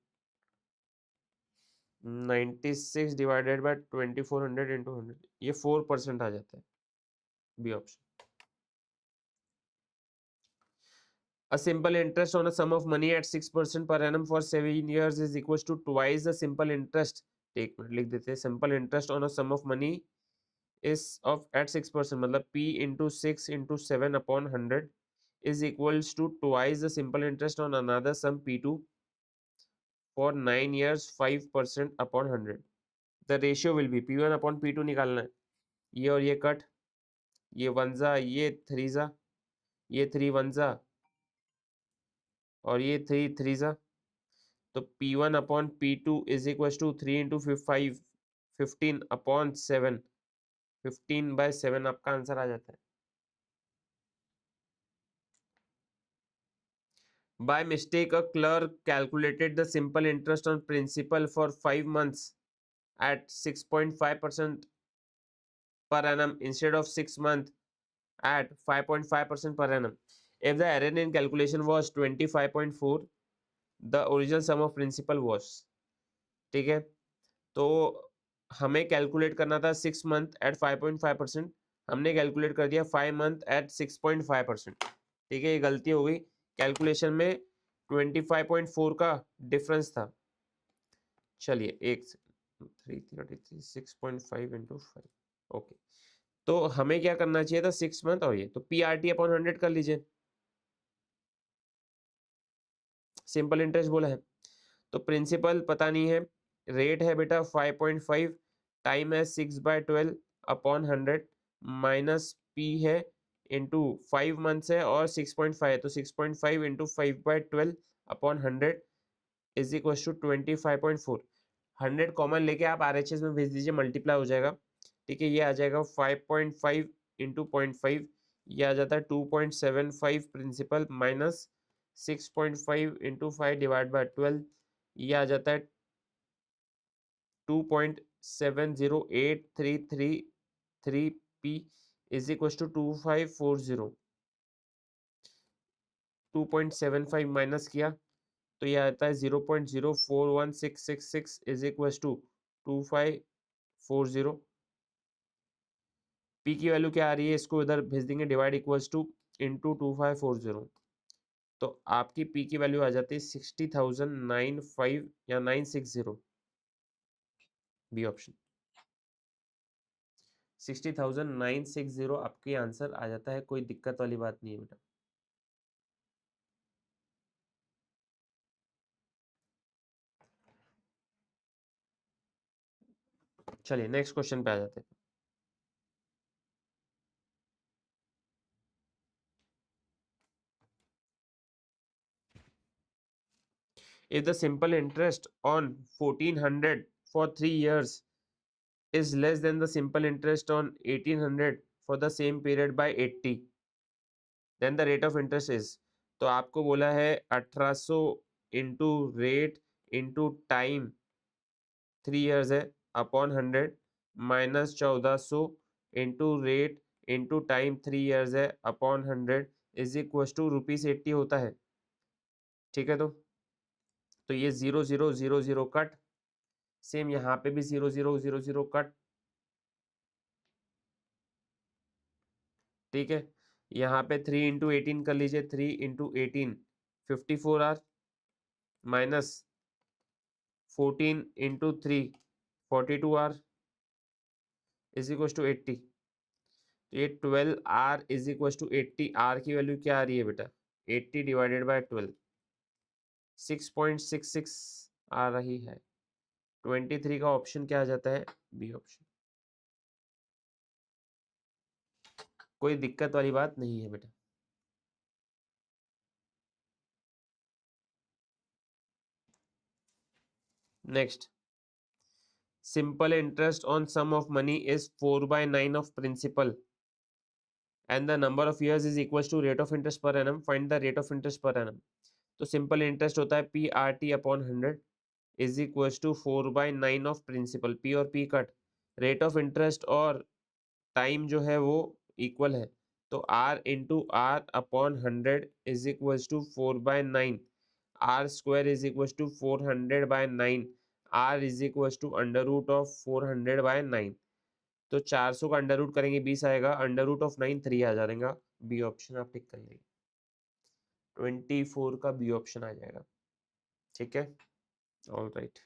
96 divided by 2400 into 100, ये 4% आ जाता है, B option. A simple interest on a sum of money at 6% per annum for 7 years is equals to twice the simple interest एक मिनट लिख देते हैं, simple interest on a sum of money is of at 6%, मतलब p into 6 into 7/100 is equals to twice the simple interest on another sum p2 for 9 years 5% upon 100. The ratio will be p1 upon p2 निकालना है, ये और ये cut, ये one जा, ये three जा, ये थ्री वन जा और ये थ्री थ्री जा, तो p1 upon p2 is equal to 3 into 5 15/7, 15/7 आपका आंसर आ जाता है। By mistake, a clerk calculated the simple interest on principal for 5 months at 6.5% per annum instead of 6 months at 5.5% per annum. If the error in calculation was 25.4, the original sum of principal was, ठीक है, तो हमें calculate करना था 6 month eight 5.5%, हमने calculate कर दिया 5 month eight 6.5%, ठीक है, ये गलती हो गई कैलकुलेशन में, 25.4 का डिफरेंस था। चलिए एक 333 6.5 into 5, ओके, तो हमें क्या करना चाहिए था 6 मंथ और ये, तो PRT अपॉन 100 कर लीजिए, सिंपल इंटरेस्ट बोला है, तो प्रिंसिपल पता नहीं है, रेट है बेटा 5.5, टाइम है 6/12 अपॉन 100 माइनस पी है इंटू 5 मंथ्स है और 6.5 है, तो 6.5 into 5/12 upon 100 is equal to 25.4। 100 common लेके आप RHS में भेज दीजिए, मल्टीप्लाई हो जाएगा, ठीक है, ये आ जाएगा 5.5 इंटू 0.5, ये आ जाता है 2.75 principal minus 6.5 into 5 divide by 12, ये आ जाता है 2.708333 p is equal to 2540, 2.75 minus किया तो ये आता है 0.041666 इज इक्वल टू 2540। p की वैल्यू क्या आ रही है, इसको इधर भेज देंगे, डिवाइड इक्वल्स टू इंटू 2540, तो आपकी p की वैल्यू आ जाती है 60,095 या 960, बी ऑप्शन 60,960 आपके आंसर आ जाता है, कोई दिक्कत वाली बात नहीं है बेटा। चलिए नेक्स्ट क्वेश्चन पे आ जाते हैं। If the simple interest on 1400 for 3 years is less than the simple interest on 1800 for the same period by 80, then the rate of interest is, तो आपको बोला है 1800 into rate into time 3 years है upon 100 minus 1400 into rate into time 3 years है upon 100 is equal to ₹80 होता है, ठीक है, तो ये 0000 कट, सेम यहाँ पे भी 0000 कट, ठीक है, यहाँ पे 3 इंटू 18 कर लीजिए, 3 into 18 54 R minus 14 into 3 42 R is equal to 80, तो ये 12 R is equal to 80, R की वैल्यू क्या आ रही है बेटा 80 डिवाइडेड बाय 12 6.66 आ रही है, 23 का ऑप्शन क्या आ जाता है, बी ऑप्शन, कोई दिक्कत वाली बात नहीं है बेटा। Next, simple interest on sum of money is 4/9 of principal and the number of years is equals to rate of interest per annum, find the rate of interest per annum। तो simple interest होता है PRT upon 100 is equal to 4/9 of principal, P और P cut, rate of interest और time जो है वो equal है, तो R into R upon 100 is equal to 4/9, R square is equal to 400/9, R is equal to under root of 400/9, तो 400 का under root करेंगे 20 आएगा, अंडर रूट ऑफ 9 3 आ जाएगा, बी ऑप्शन आप टिक करिए, 24 का बी ऑप्शन आ जाएगा, ठीक है, all right.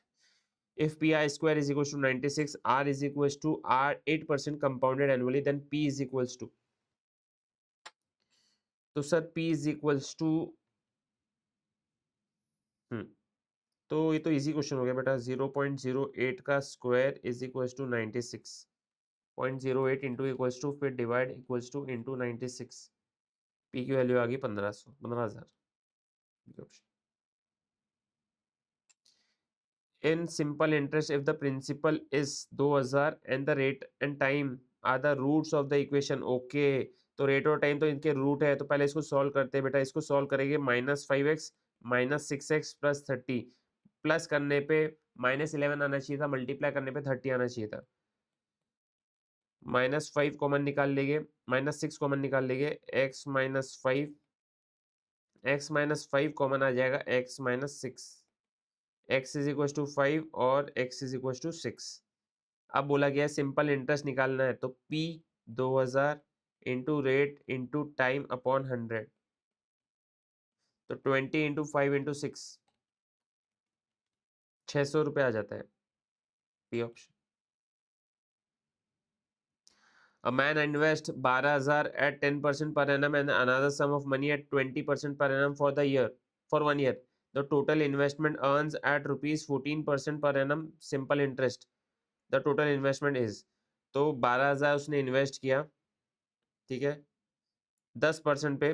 If pi square is equals to 96, r is equals to r 8% compounded annually, then p is equals to, तो sir p is equals to, तो ये तो इजी क्वेश्चन हो गया बेटा। 0.08 का square is equals to 96.08 into equals to फिर divide equals to into 96, p की वैल्यू आ गई 1500। In simple interest, if the principal is 2000 and the rate and time are the roots of the equation, okay, तो rate और time तो इनके root है, तो पहले इसको सॉल्व करते हैं बेटा। इसको सॉल्व करेंगे -5x -6x प्लस 30, प्लस करने पे -11 आना चाहिए था, मल्टीप्लाई करने पे 30 आना चाहिए था। -5 कॉमन निकाल लेंगे, -6 कॉमन निकाल लेंगे, x -5 कॉमन आ जाएगा, x -6, x is equal to 5 और x इज इक्वल टू 6। अब बोला गया सिंपल इंटरेस्ट निकालना है, तो P 2000 into rate into time upon 100, तो 20 इंटू 5 इंटू 6, 600 रुपये आ जाता है, P option. A man invest 12,000 at 10% per annum and another sum of money at 20% per annum for 1 year. The total investment earns at rupees 14% per annum simple interest. The total investment is, तो 12,000 उसने invest किया, ठीक है, 10% पे,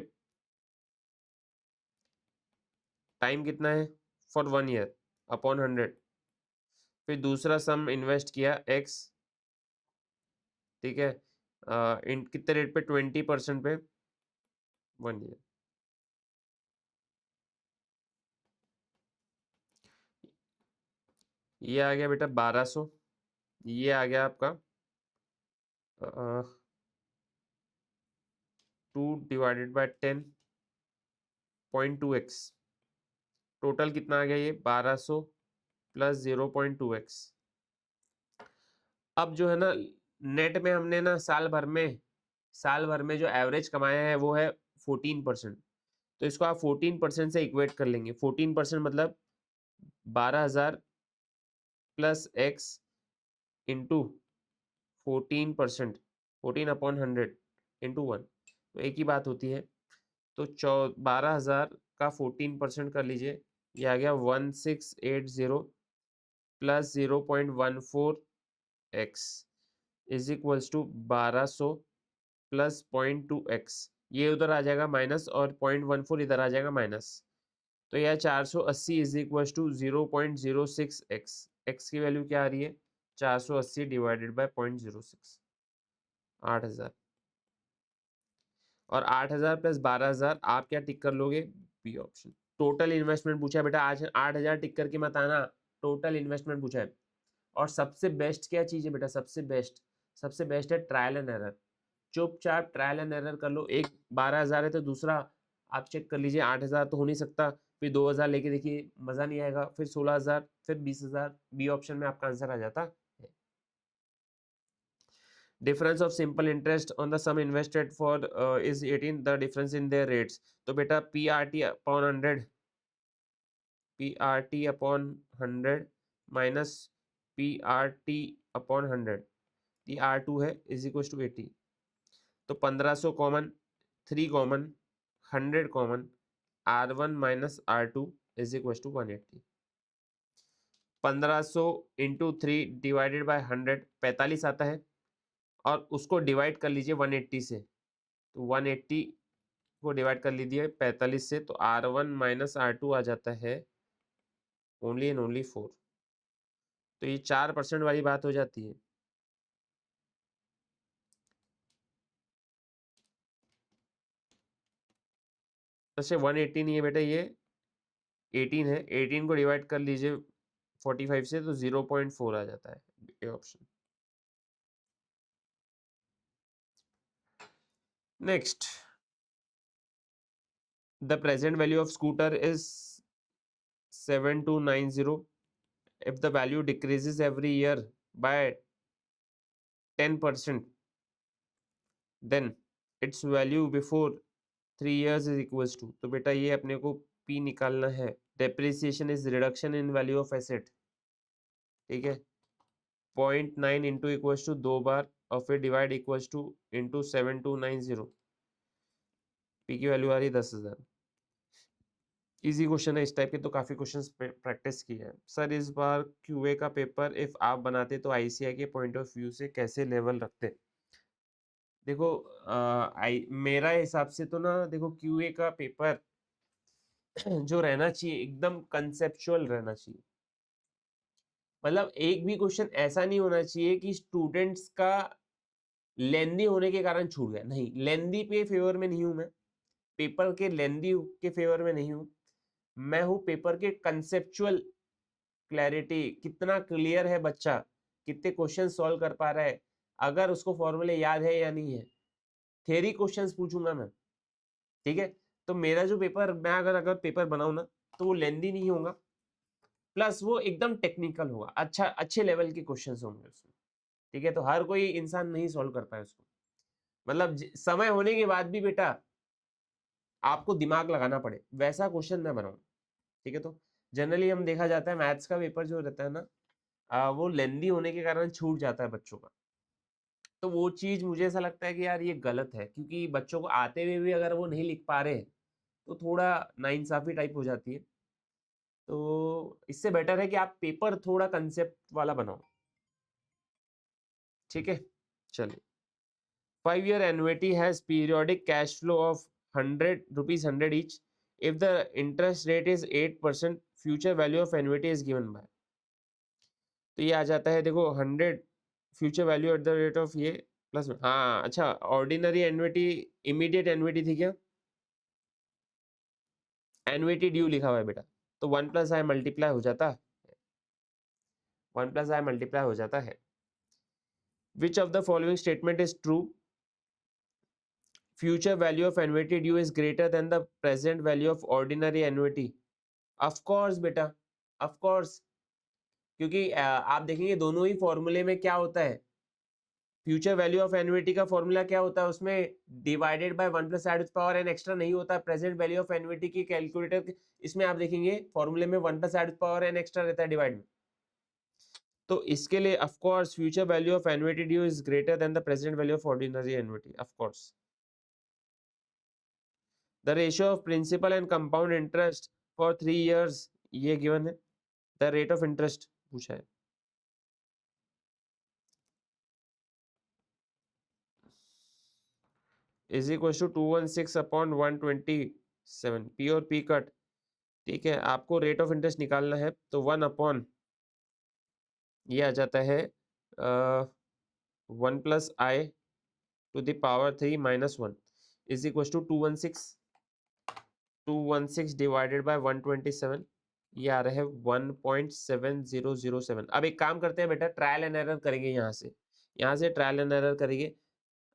time कितना है, for 1 year upon 100, फिर दूसरा सम इन्वेस्ट किया x, ठीक है, इन कितने रेट पे, 20% पे 1 ईयर। ये आ गया बेटा 1200, ये आ गया आपका 2 डिवाइडेड बाय 10.2x, टोटल कितना आ गया ये 1200 प्लस 0.2x। अब जो है ना नेट में हमने ना साल भर में जो एवरेज कमाया है वो है 14%, तो इसको आप 14% से इक्वेट कर लेंगे। 14% मतलब 12,000 plus x into 14%, 14 upon 100 into 1, तो एक ही बात होती है। तो 12,000 का 14% कर लीजिए, ये आ गया 1680 plus 0.14x is equals to 1200 plus 0.2x, ये उधर आ जाएगा माइनस और 0.14 इधर आ जाएगा माइनस, तो यह 480 is equals to 0.06x। x की वैल्यू क्या आ रही है, 480 डिवाइडेड बाय 0.06, 8000। और 8000 प्लस 12,000 आप क्या टिक कर लोगे, बी ऑप्शन। टोटल इन्वेस्टमेंट पूछा है बेटा, आज 8000 टिक करके मत आना, टोटल इन्वेस्टमेंट पूछा है। और सबसे बेस्ट क्या चीज है बेटा, सबसे बेस्ट है ट्रायल एंड एरर। चुपचाप ट्रायल एंड एरर कर लो। एक 12,000 है तो दूसरा आप चेक कर लीजिए, 8,000 तो हो नहीं सकता, फिर 2,000 लेके देखिए, मजा नहीं आएगा, फिर 16,000, फिर 20,000, बी ऑप्शन में आपका आंसर आ जाता है। Difference of simple interest on the sum invested for is 18, the difference in their rates, तो बेटा PRT upon 100 minus PRT upon 100, ये R2 है इज इक्वल टू 80, तो 1500 common, 3 common, 100 common, R1 minus R2 is equal to 180। 1500 into 3 divided by 100 45 आता है, और उसको divide कर लीजिए 180 से, तो 180 को डिवाइड कर लीजिए 45 से, तो R1 माइनस R2 आ जाता है ओनली एंड ओनली 4, तो ये 4% वाली बात हो जाती है। वैसे 180 नहीं है बेटा, ये 18 है, 18 को डिवाइड कर लीजिए 45 से, तो 0.4 आ जाता है, ये option. Next, the present value of scooter is 7290, if the value decreases every year by 10%, then its value before 3 years is equals to, तो बेटा ये अपने को P निकालना है। Depreciation is reduction in value of asset, ठीक है, 0.9 into equals to 2 बार और फिर divide equals to into 7290, P की वैल्यू आ रही 10,000। इजी क्वेश्चन है, इस टाइप के तो काफी क्वेश्चंस प्रैक्टिस किए हैं सर। इस बार क्यूए का पेपर इफ आप बनाते तो आईसीआई के पॉइंट ऑफ व्यू से कैसे लेवल रखते? देखो मेरा हिसाब से तो ना, देखो क्यूए का पेपर जो रहना चाहिए एकदम कंसेप्चुअल रहना चाहिए। मतलब एक भी क्वेश्चन ऐसा नहीं होना चाहिए कि स्टूडेंट्स का लेंदी होने के कारण छूट गया। नहीं, लेंदी पे फेवर में नहीं हूं मैं, पेपर के लेंदी के फेवर में नहीं हूं मैं हूं पेपर के कंसेप्चुअल क्लैरिटी, कितना क्लियर है बच्चा, कितने क्वेश्चन सॉल्व कर पा रहा है, अगर उसको फॉर्मूले याद है या नहीं है। थ्योरी क्वेश्चंस पूछूंगा मैं, ठीक है। तो मेरा जो पेपर, मैं अगर पेपर बनाऊं ना, तो वो लेंदी नहीं होगा, प्लस वो एकदम टेक्निकल होगा, अच्छा अच्छे लेवल के क्वेश्चंस होंगे उसमें, ठीक है। तो हर कोई इंसान नहीं सॉल्व कर पाए उसको, मतलब समय होने के बाद भी बेटा आपको दिमाग लगाना पड़े वैसा क्वेश्चन मैं बनाऊं, ठीक है। तो जनरली हम देखा जाता है मैथ्स का पेपर जो रहता है ना, वो लेंदी होने के कारण छूट जाता है बच्चों का। तो वो चीज मुझे ऐसा लगता है कि यार ये गलत है, क्योंकि बच्चों को आते हुए भी अगर वो नहीं लिख पा रहे तो थोड़ा नाइंसाफी टाइप हो जाती है। तो इससे बेटर है कि आप पेपर थोड़ा कंसेप्ट वाला बनाओ, ठीक है। चलिए, 5-year annuity has periodic cash flow of 100 rupees 100 each. If the interest rate is 8%, future value of annuity is given by, तो ये आ जाता है देखो 100 future value at the rate of ये प्लस, हाँ अच्छा, ऑर्डिनरी एन्युटी इमीडिएट एन्युटी थी क्या? एन्युटी ड्यू लिखा हुआ है बेटा, तो 1 प्लस आई मल्टीप्लाई हो जाता, 1 प्लस आई मल्टीप्लाई हो जाता है। Which of the following statement is true? Future value of annuity due is greater than the present value of ordinary annuity. Of course बेटा, ऑफ कोर्स, क्योंकि आप देखेंगे दोनों ही फॉर्मूले में क्या होता है, फ्यूचर वैल्यू ऑफ एन्युटी का फॉर्मूला क्या होता है, उसमें डिवाइडेड बाय 1 प्लस एड पावर एन एक्स्ट्रा नहीं होता। प्रेजेंट वैल्यू ऑफ एन्युटी की कैलकुलेटर इसमें आप देखेंगे फॉर्मूले में 1 प्लस एड पावर एन एक्स्ट्रा रहता है डिवाइड में। तो इसके लिए of course future value of annuity due is greater than the present value of ordinary annuity, of course. The ratio of principal and compound interest for 3 years, ये given है। The rate of interest पूछा है, is equal to 216 upon 127, P और P cut, ठीक है। आपको rate of interest निकालना है तो 1 अपॉन ये आ जाता है 1 plus I to the power 3 minus 1 is equal to 216 divided by 127, ये आ रहा है 1.7007। अब एक काम करते हैं बेटा, ट्रायल एंड एरर करेंगे, यहाँ से ट्रायल एंड एरर करेंगे।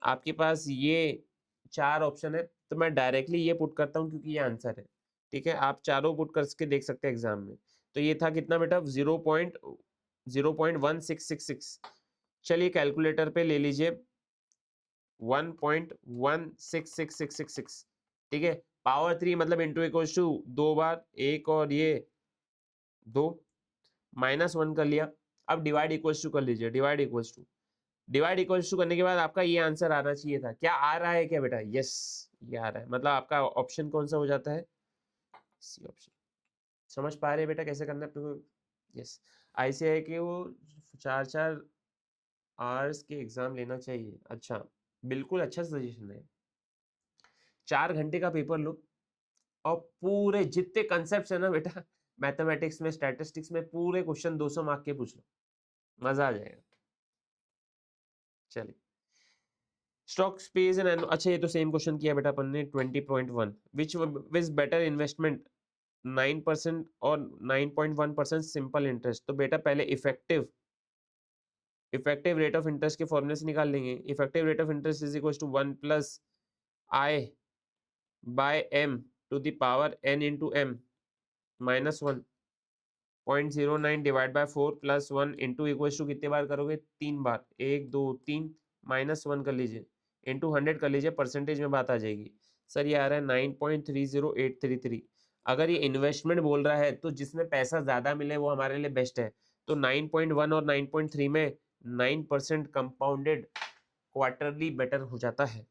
आपके पास ये 4 ऑप्शन है, तो मैं डायरेक्टली ये पुट करता हूँ क्योंकि ये आंसर है, ठीक है। आप चारों पुट करके देख सकते हैं एग्जाम में। तो ये था कितना बेटा, 0.1666। चलिए कैलकुलेटर पे ले लीजिए 1.166666, ठीक है। पावर 3 मतलब इंटू इक्वल्स टू 2 बार 1 और ये 2 माइनस 1 कर लिया। अब डिवाइड इक्वल्स टू कर लीजिए, डिवाइड इक्वल्स टू करने के बाद आपका ये आंसर आना चाहिए था। क्या आ रहा है क्या बेटा? यस, ये आ रहा है। मतलब आपका ऑप्शन कौन सा हो जाता है? C option. समझ पा रहे हैं बेटा कैसे करना है अपने को? यस, आईसीआई के वो 4-4 आवर्स के एग्जाम लेना चाहिए। अच्छा, बिल्कुल अच्छा सजेशन है। 4 घंटे का पेपर लो और पूरे जितने कंसेप्ट है ना बेटा, मैथमेटिक्स में, स्टैटिस्टिक्स में, पूरे क्वेश्चन 200 मार्क के पूछ लो, मजा आ जाएगा। चलिए, स्टॉक स्पेस एंड, अच्छा ये तो सेम क्वेश्चन किया बेटा अपन ने 20.1, विच विज बेटर इन्वेस्टमेंट 9% और 9.1% सिंपल इंटरेस्ट। तो बेटा पहले इफेक्टिव रेट ऑफ इंटरेस्ट के फॉर्मूले से निकाल लेंगे। Effective rate of interest is equal to 1 plus I by M to the power n into M minus 1.09 divide by 4 plus 1 into equal to कितने बार करोगे? 3 बार, 1 2 3 माइनस 1 कर लीजिए, इंटू 100 कर लीजिए, परसेंटेज में बात आ जाएगी। सर ये आ रहा है 9.30833। अगर ये इन्वेस्टमेंट बोल रहा है तो जिसमें पैसा ज्यादा मिले वो हमारे लिए बेस्ट है। तो 9.1 और 9.3 में 9% कंपाउंडेड क्वार्टरली बेटर हो जाता है।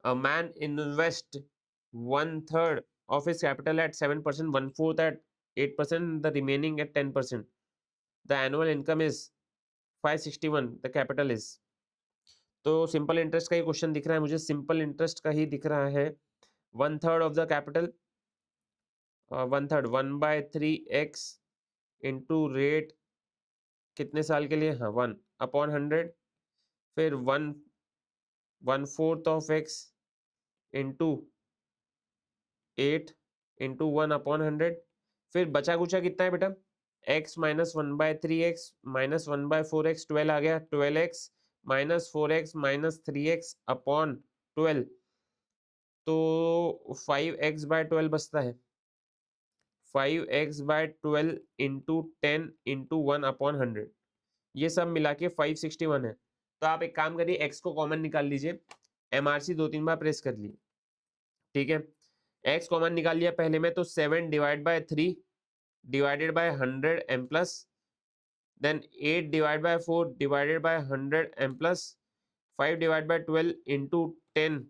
A man invest 1/3 of his capital at 7%, 1/4 at 8%, the remaining at 10%. The annual income is 561, the capital is। तो सिंपल इंटरेस्ट का ही क्वेश्चन दिख रहा है मुझे, सिंपल इंटरेस्ट का ही दिख रहा है। 1/3 of the capital, 1/3 1/3x into rate कितने साल के लिए, हाँ 1/100, फिर 1/4 ऑफ x इंटू 8 इंटू 1/100, फिर बचा कुचा कितना है बेटा, x minus 1/3x minus 1/4x 12 आ गया, 12x minus 4x minus 3x upon 12, तो 5x/12 बचता है। 5x/12 इंटू 10 इंटू 1/100, ये सब मिला के 561 है। तो आप एक काम करिए, x को कॉमन निकाल लीजिए, MRC 2-3 बार प्रेस कर लिए, ठीक है। x कॉमन निकाल लिया पहले में, तो 7 divide by 3 divided by 100 m plus, then 8 divide by 4 divided by 100 m plus, 5 divide by 12 into 10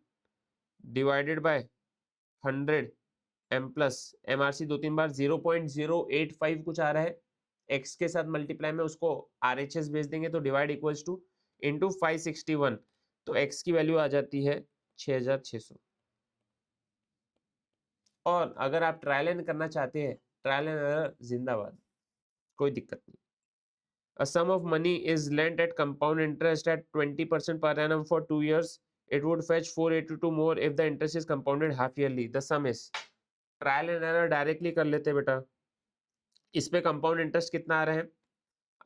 divided by 100 m plus. MRC 2-3 बार 0.085 कुछ आ रहा है, x के साथ मल्टीप्लाई में उसको RHS भेज देंगे तो डिवाइड इक्वल्स टू इंटू 561, तो x की वैल्यू आ जाती है 6600। और अगर आप ट्रायल एंड करना चाहते हैं, ट्रायल एंड एरर जिंदाबाद, कोई दिक्कत नहीं। A sum of money is lent at compound interest at 20% per annum for 2 years. It would fetch 482 more if the interest is compounded half yearly. The sum is, trial and error directly कर लेते हैं बेटा। इस पे compound interest कितना आ रहा है,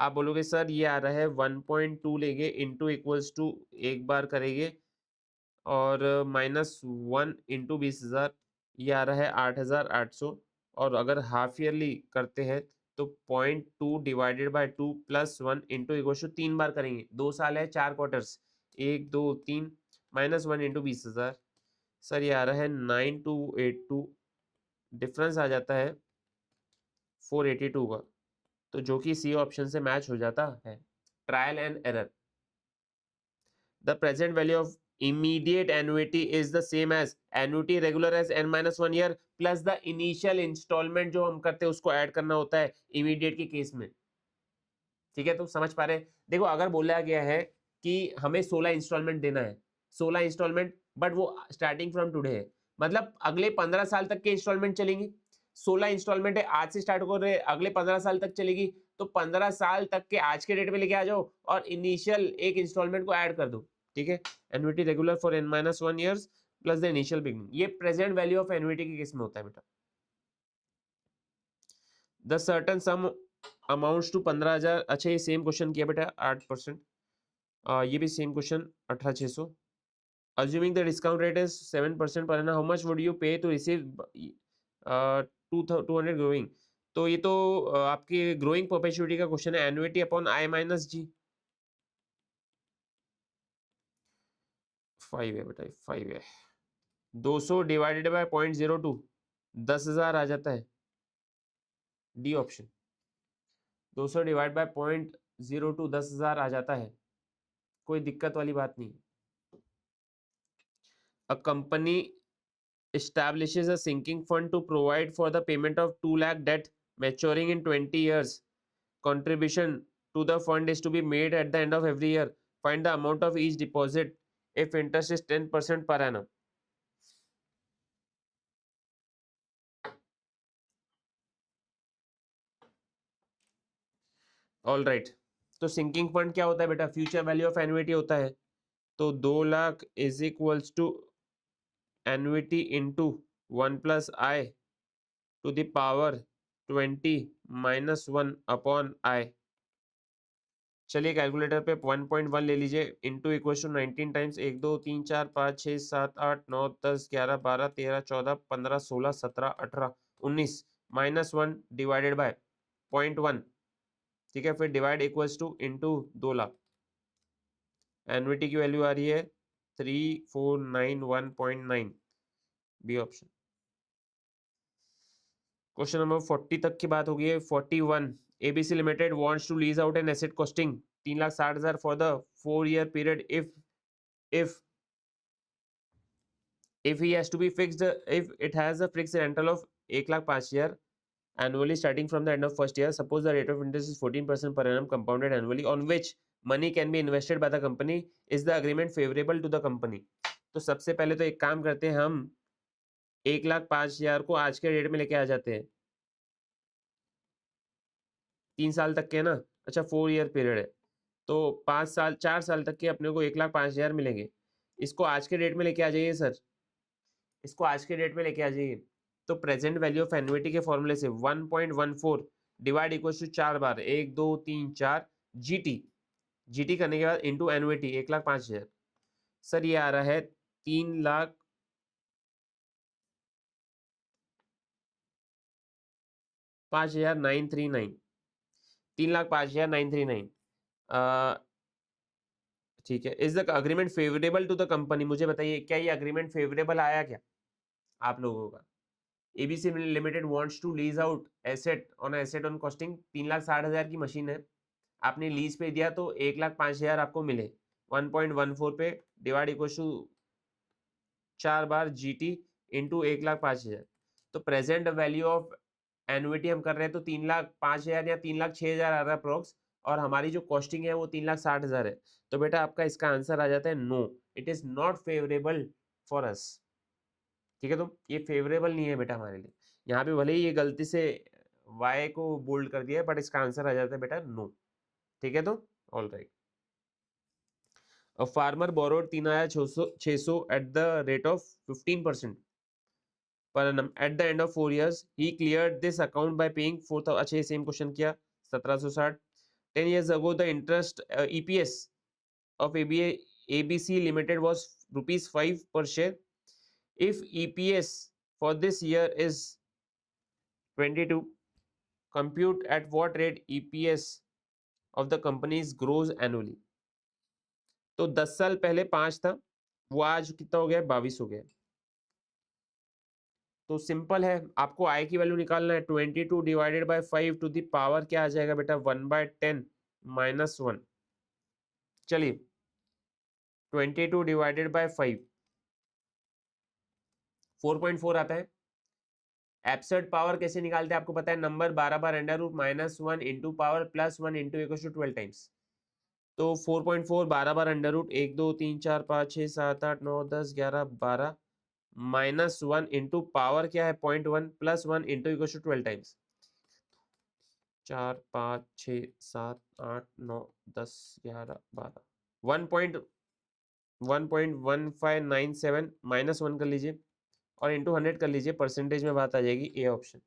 आप बोलोगे सर ये आ रहा है 1.2 लेंगे इंटू इक्वल्स टू एक बार करेंगे और -1 इंटू 20,000, ये आ रहा है 8,800। और अगर हाफ ईयरली करते हैं तो 0.2 divided by 2 plus 1 into equals to 3 बार करेंगे, 2 साल है 4 क्वार्टर्स, 1 2 3 -1 इंटू 20,000, सर ये आ रहा है 9282, डिफरेंस आ जाता है 482 का, तो जो कि सी ऑप्शन से मैच हो जाता है। Trial and error. The present value of immediate annuity is the same as annuity regular as n-1 year plus the initial installment जो हम करते हैं उसको ऐड करना होता है immediate के केस में, ठीक है। तो समझ पा रहे हैं, देखो अगर बोला गया है कि हमें 16 इंस्टॉलमेंट देना है, 16 इंस्टॉलमेंट, बट वो स्टार्टिंग फ्रॉम टुडे है, मतलब अगले 15 साल तक के इंस्टॉलमेंट चलेंगी। 16 इंस्टॉलमेंट है, आज से स्टार्ट कर रहे हैं, अगले 15 साल तक चलेगी, तो 15 साल तक के आज के डेट में लेके आ जाओ और इनिशियल एक इंस्टॉलमेंट को ऐड कर दो, ठीक है। Annuity regular for n-1 years plus the initial beginning, ये प्रेजेंट वैल्यू ऑफ एन्युटी के केस में होता है बेटा। The certain sum amounts to 15,000, अच्छा ये सेम क्वेश्चन किया बेटा 8%, ये भी same question 18,600। assuming the discount rate is 7% per annum, how much would you pay to receive 200 growing? तो ये तो आपकी ग्रोइंग परपेचुइटी का क्वेश्चन है, एन्युटी अपॉन आई माइनस जी। 5 है बेटा, 5 है, 200 डिवाइडेड बाय 0.02, 10,000 आ जाता है, डी ऑप्शन। 200 डिवाइड बाय 0.02, 10,000 आ जाता है, कोई दिक्कत वाली बात नहीं। A company establishes a sinking fund to provide for the payment of 2 lakh debt maturing in 20 years. Contribution to the fund is to be made at the end of every year. Find the amount of each deposit if interest is 10% per annum. All right. तो sinking fund क्या होता है बेटा, future value of annuity होता है। तो 2 lakh is equals to annuity into 1 plus I to the power 20 minus 1 upon I. चलिए calculator पे 1.1 ले लीजिए, into equal to 19 times 1 2 3 4 5 6 7 8 9 10 11 12 13 14 15 16 17 18 19 -1 divided bye 0.1, ठीक है। फिर divide equals to into 2 lakh, annuity की वैल्यू आ रही है 3491.9, बी ऑप्शन। क्वेश्चन नंबर 40 तक की बात होगी। 41 ABC limited wants to lease out an asset costing 3,60,000 for the 4 year period if if he has to be fixed if it has a fixed rental of 1,05,000 annually starting from the end of first year. Suppose the rate of interest is 14% per annum compounded annually on which money can be invested by the company. Is the agreement favorable to the company? तो सबसे पहले तो एक काम करते हैं, हम 1,05,000 को आज के डेट में लेके आ जाते हैं। 3 साल तक के ना, अच्छा 4 year पीरियड है, तो 5 साल 4 साल तक के अपने को 1,05,000 मिलेंगे। इसको आज के डेट में लेके आ जाइए सर, इसको आज के डेट में लेके आ जाइए। तो प्रेजेंट वैल्यू ऑफ एन्युइटी के फॉर्मूले से 1.14 डिवाइड इक्वल टू 4 बार 1 2 3 4 जीटी, जीटी करने के बाद इंटू एन्युइटी 1,05,000। सर ये आ रहा है 3,05,939 3,05,939। ठीक है। Is the agreement favourable to the company? मुझे बताइए क्या ये अग्रीमेंट फेवरेबल आया क्या आप लोगों का? ABC limited wants to lease out asset on costing 3,60,000 की मशीन है, आपने लीज पे दिया तो 1,05,000 आपको मिले। 1.14 पे डिवाइड इक्वल टू 4 बार जीटी इंटू 1,05,000। तो प्रेजेंट वैल्यू ऑफ एनुइटी हम कर रहे हैं तो 3,05,000 या 3,06,000 आ रहा है अप्रोक्स, और हमारी जो कॉस्टिंग है वो 3,60,000 है। तो बेटा आपका इसका आंसर आ जाता है no, it is not favourable for us. ठीक है, तो ये फेवरेबल नहीं है बेटा हमारे लिए। यहाँ पे भले ही ये गलती से y को बोल्ड कर दिया है, बट इसका आंसर आ जाता है बेटा नो। ठीक है, तो all right. A farmer borrowed 3,600 at the rate of 15% per annum at the end of 4 years. He cleared this account by paying 4,000। अच्छा ये सेम क्वेश्चन किया 1760। 10 years ago the interest EPS of ABC Limited was ₹5 per share. If EPS for this year is 22, compute at what rate EPS of the companies grows annually। तो 10 साल पहले 5 था, वो आज कितना हो गया? 22 हो गया। तो सिंपल है, आपको आई की वैल्यू निकालना है। 22 divided by 5 to the power क्या आ जाएगा बेटा? 1/10 माइनस 1। चलिए 22 डिवाइडेड बाय 5 4.4 आता है। एब्सर्ड पावर कैसे निकालते हैं आपको पता है, नंबर 12 बार under root minus 1 into power plus 1 into equal to 12 times. तो 4.4 12 बार under root 1 2 3 4 5 6 7 8 9 10 11 12 minus 1 into power क्या है 0.1 plus 1 into equal to 12 times. 4 5 6 7 8 9 10 11 12 1.1597 minus 1 कर लीजिए और इंटू 100 कर लीजिए, परसेंटेज में बात आ जाएगी A option.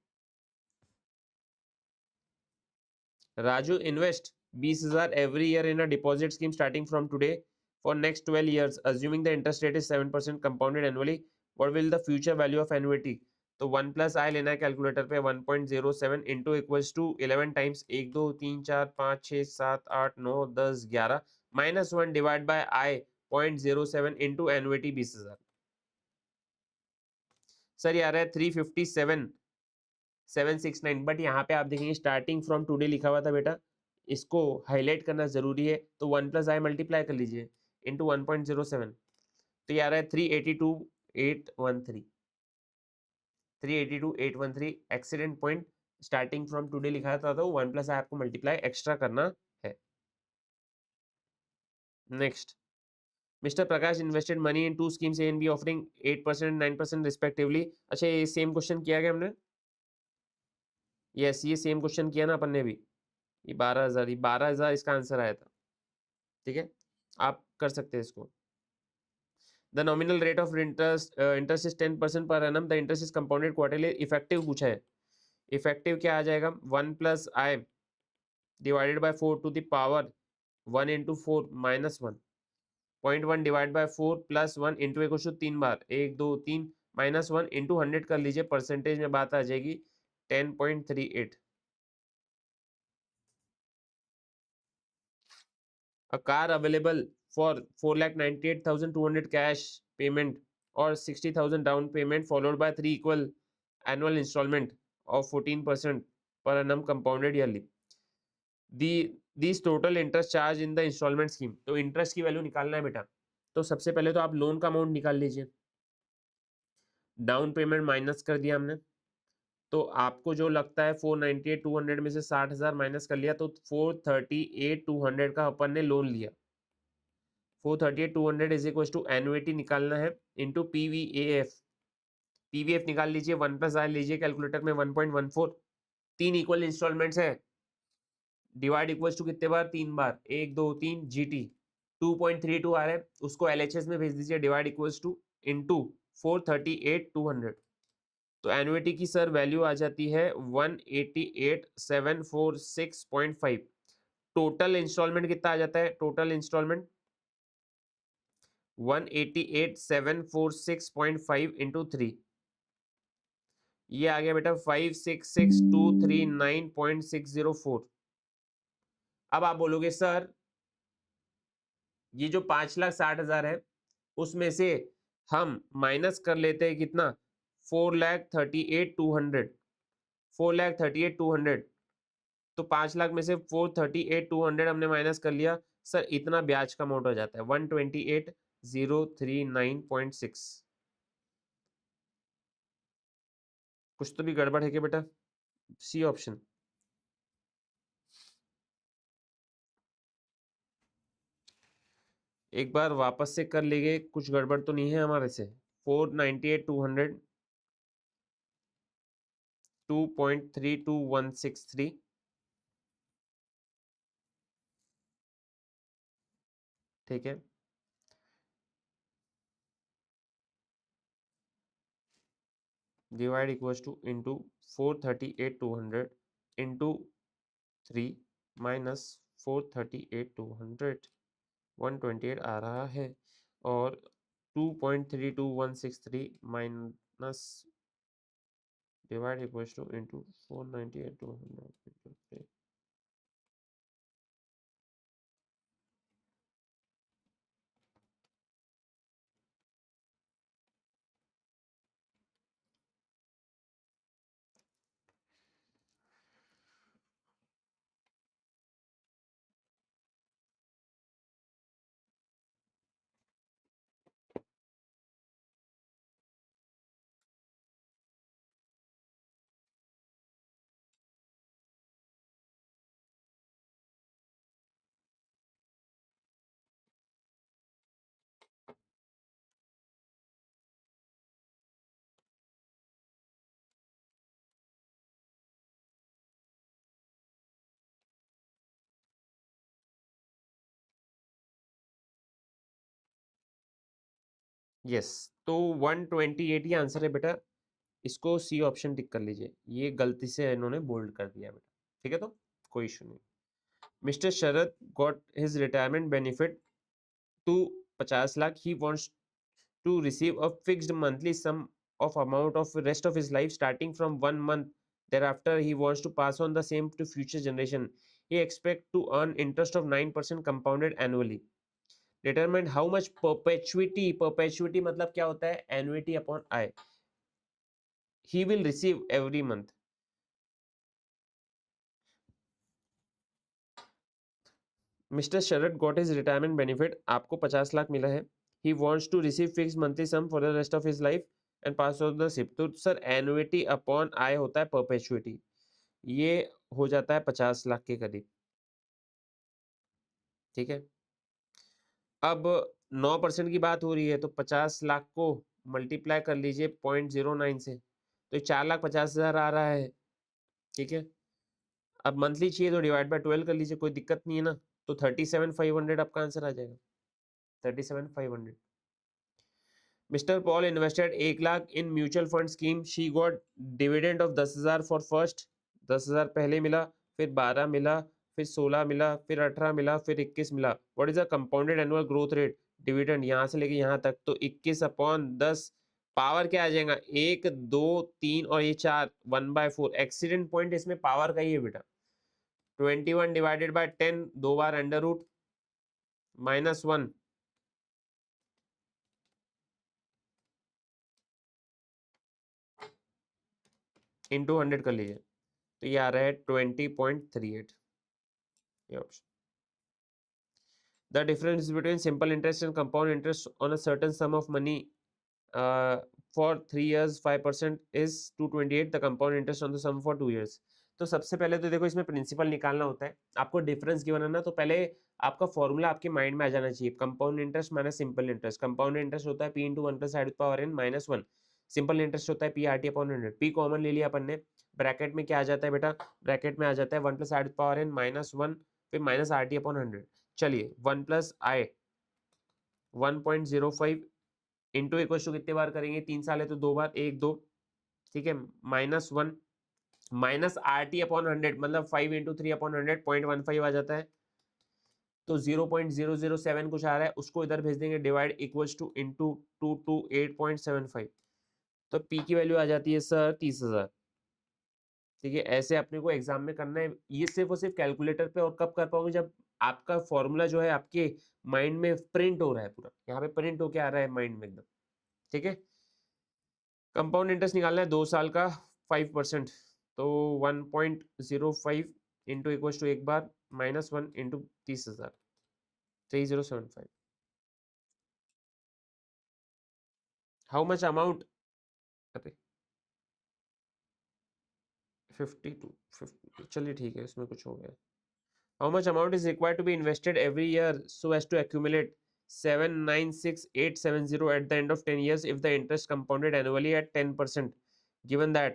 Raju invest 20,000 every year in a deposit scheme starting from today for next 12 years assuming the interest rate is 7% compounded annually. What will the future value of annuity? तो 1 plus आई लेना है calculator पे। 1.07 into equals to 11 times 1 2 3 4 5 6 7 8 9 10 11 minus 1 divide by I 0.07 into annuity 20,000। Sir ये आ रहा है 357,769, but यहाँ पे आप देखेंगे स्टार्टिंग फ्रॉम टुडे लिखा हुआ था बेटा, इसको हाईलाइट करना जरूरी है। तो 1 प्लस आई मल्टीप्लाई कर लीजिए इंटू 1.07, तो ये आ रहा है 382,813 382,813 accident point. Starting from today लिखा था तो 1 प्लस आई आपको मल्टीप्लाई एक्स्ट्रा करना है। Next, mister Prakash invested money in 2 schemes A and B offering 8% and 9% respectively। अच्छा ये सेम क्वेश्चन किया गया हमने, यस ये सेम क्वेश्चन किया ना अपन ने भी। ये 12,000 इसका आंसर आया था। ठीक है, आप कर सकते हैं इसको। The nominal rate of interest is 10% per annum, the interest is compounded quarterly. Effective पूछा है, इफेक्टिव क्या आ जाएगा? 1 plus I divided by 4 to the power 1 into 4 minus 1 0.1 divide by 4 plus 1 into equal to 3 बार 1 2 3 माइनस 1 इंटू 100 कर लीजिए, percentage में बात आ जाएगी 10.38। A car available for 4,98,200 cash payment or 60,000 down payment followed by 3 equal annual installment of 14% per annum compounded yearly. These total interest charge in the installment scheme. तो interest की value निकालना है बेटा। तो सबसे पहले तो आप लोन का अमाउंट निकाल लीजिए। डाउन पेमेंट माइनस कर दिया हमने, तो आपको जो लगता है 498,200 में से 60,000 माइनस कर लिया तो 438,200 का अपन ने लोन लिया। 438,200 इज इक्वल टू एनुइटी निकालना है इंटू पीवीएफ। पीवीएफ निकाल लीजिए, 1 प्लस आर लीजिए कैलकुलेटर में 1.14। 3 इक्वल इंस्टॉलमेंट्स है, डिवाइड इक्वल टू कितने बार, 3 बार, 1 2 3 जीटी 2.32 आ रहा है, उसको एलएचएस में भेज दीजिए, डिवाइड इक्वल्स टू इंटू 438,200। तो एनुइटी की सर वैल्यू आ जाती है 188,746.5। टोटल इंस्टॉलमेंट कितना आ जाता है, टोटल इंस्टॉलमेंट 188,746.5 इंटू 3, ये आ गया बेटा 566,239.604। अब आप बोलोगे सर ये जो 5,60,000 है उसमें से हम माइनस कर लेते हैं कितना, 4,38,200। 4,38,200 तो 5 लाख में से 438,200 हमने माइनस कर लिया, सर इतना ब्याज का अमाउंट हो जाता है 128,039.6। कुछ तो भी गड़बड़ है क्या बेटा, सी ऑप्शन। एक बार वापस से कर लेंगे, कुछ गड़बड़ तो नहीं है हमारे से। 498,200 2.32163, ठीक है, divide equals to into 438,200 into 3 minus 438,200 128 आ रहा है, और 2.32163 minus divide equals to into 498,200 yes. तो 128 ही आंसर है बेटा, इसको सी ऑप्शन टिक कर लीजिए, ये गलती से इन्होंने बोल्ड कर दिया बेटा, ठीक है, तो कोई इशू नहीं। Mister Sharad got his retirement benefit to 50 lakh, he wants to receive a fixed monthly sum of amount of rest of his life starting from 1 month thereafter. He wants to pass on the same to future generation. He expect to earn interest of 9% compounded annually. Determine how much perpetuity मतलब क्या होता है, annuity upon I, he will receive every month. Mr. Sharad got his retirement benefit, आपको 50 लाख मिला है, he wants to receive fixed monthly sum for the rest of his life and pass on the SIP. तो sir annuity upon I होता है perpetuity, ये हो जाता है 50 लाख के करीब, ठीक है। अब 9% की बात हो रही है तो 50 लाख को मल्टीप्लाई कर लीजिए 0.09 से, तो 4,50,000 आ रहा है, ठीक है। अब मंथली चाहिए तो डिवाइड बाय 12 कर लीजिए, कोई दिक्कत नहीं है ना, तो 37,500 आपका आंसर आ जाएगा, 37,500। Mister Paul invested 1 lakh in mutual fund scheme, she got dividend of 10,000 for first, 10,000 पहले मिला, फिर 12 मिला, फिर 16 मिला, फिर 18 मिला, फिर 21 मिला। What is the compounded annual growth rate dividend यहाँ से लेके यहाँ तक, तो 21/10, पावर क्या आ जाएगा, 1 2 3 और ये 4, 1/4। एक्सीडेंट पॉइंट इसमें पावर का ही है बेटा, 21 डिवाइडेड बाय 10, 2 बार अंडर रूट -1, इंटू 100 कर लीजिए, तो ये आ रहा है 20.38, ये option. The difference between simple interest and compound interest on a certain sum of money for 3 years 5% is 228, the compound interest on the sum for 2 years। तो सबसे पहले तो देखो इसमें प्रिंसिपल निकालना होता है, आपको डिफरेंस गिवन है ना, तो पहले आपका फॉर्मूला आपके माइंड में आ जाना चाहिए, compound interest minus simple interest. Compound interest होता है P into 1+n minus 1, simple interest होता है P R T upon 100। P common ले लिया अपन ने, ब्रैकेट में क्या आ जाता है बेटा, ब्रैकेट में आ जाता है 1+n माइनस 1 फिर माइनस आर टी अपॉन 100। चलिए 1+i 1.05 इंटू इक्वल टू कितने बार करेंगे, 3 साल है तो 2 बार, 1 2, ठीक है, -1 माइनस आर टी अपॉन 100 मतलब 5 इंटू 3 अपॉन 100 0.15 आ जाता है, तो 0.007 कुछ आ रहा है, उसको इधर भेज देंगे, डिवाइड इक्वल्स टू इंटू 228.75, तो पी की वैल्यू आ जाती है सर 30,000। ठीक है, ऐसे अपने को एग्जाम में करना है, ये सिर्फ और सिर्फ कैलकुलेटर पे, और कब कर पाओगे, जब आपका फॉर्मूला जो है आपके माइंड में प्रिंट हो रहा है, पूरा यहाँ पे प्रिंट होके आ रहा है माइंड में एकदम। ठीक है, कंपाउंड इंटरेस्ट निकालना है 2 साल का 5%, तो 1.05 इंटू इक्वल टू एक बार -1 इंटू 30,000 3075। हाउ मच अमाउंट, अरे 52 चलिए ठीक है, इसमें कुछ हो गया। How much amount is required to be invested every year so as to accumulate 796,870 at the end of 10 years if the interest compounded annually at 10% given that।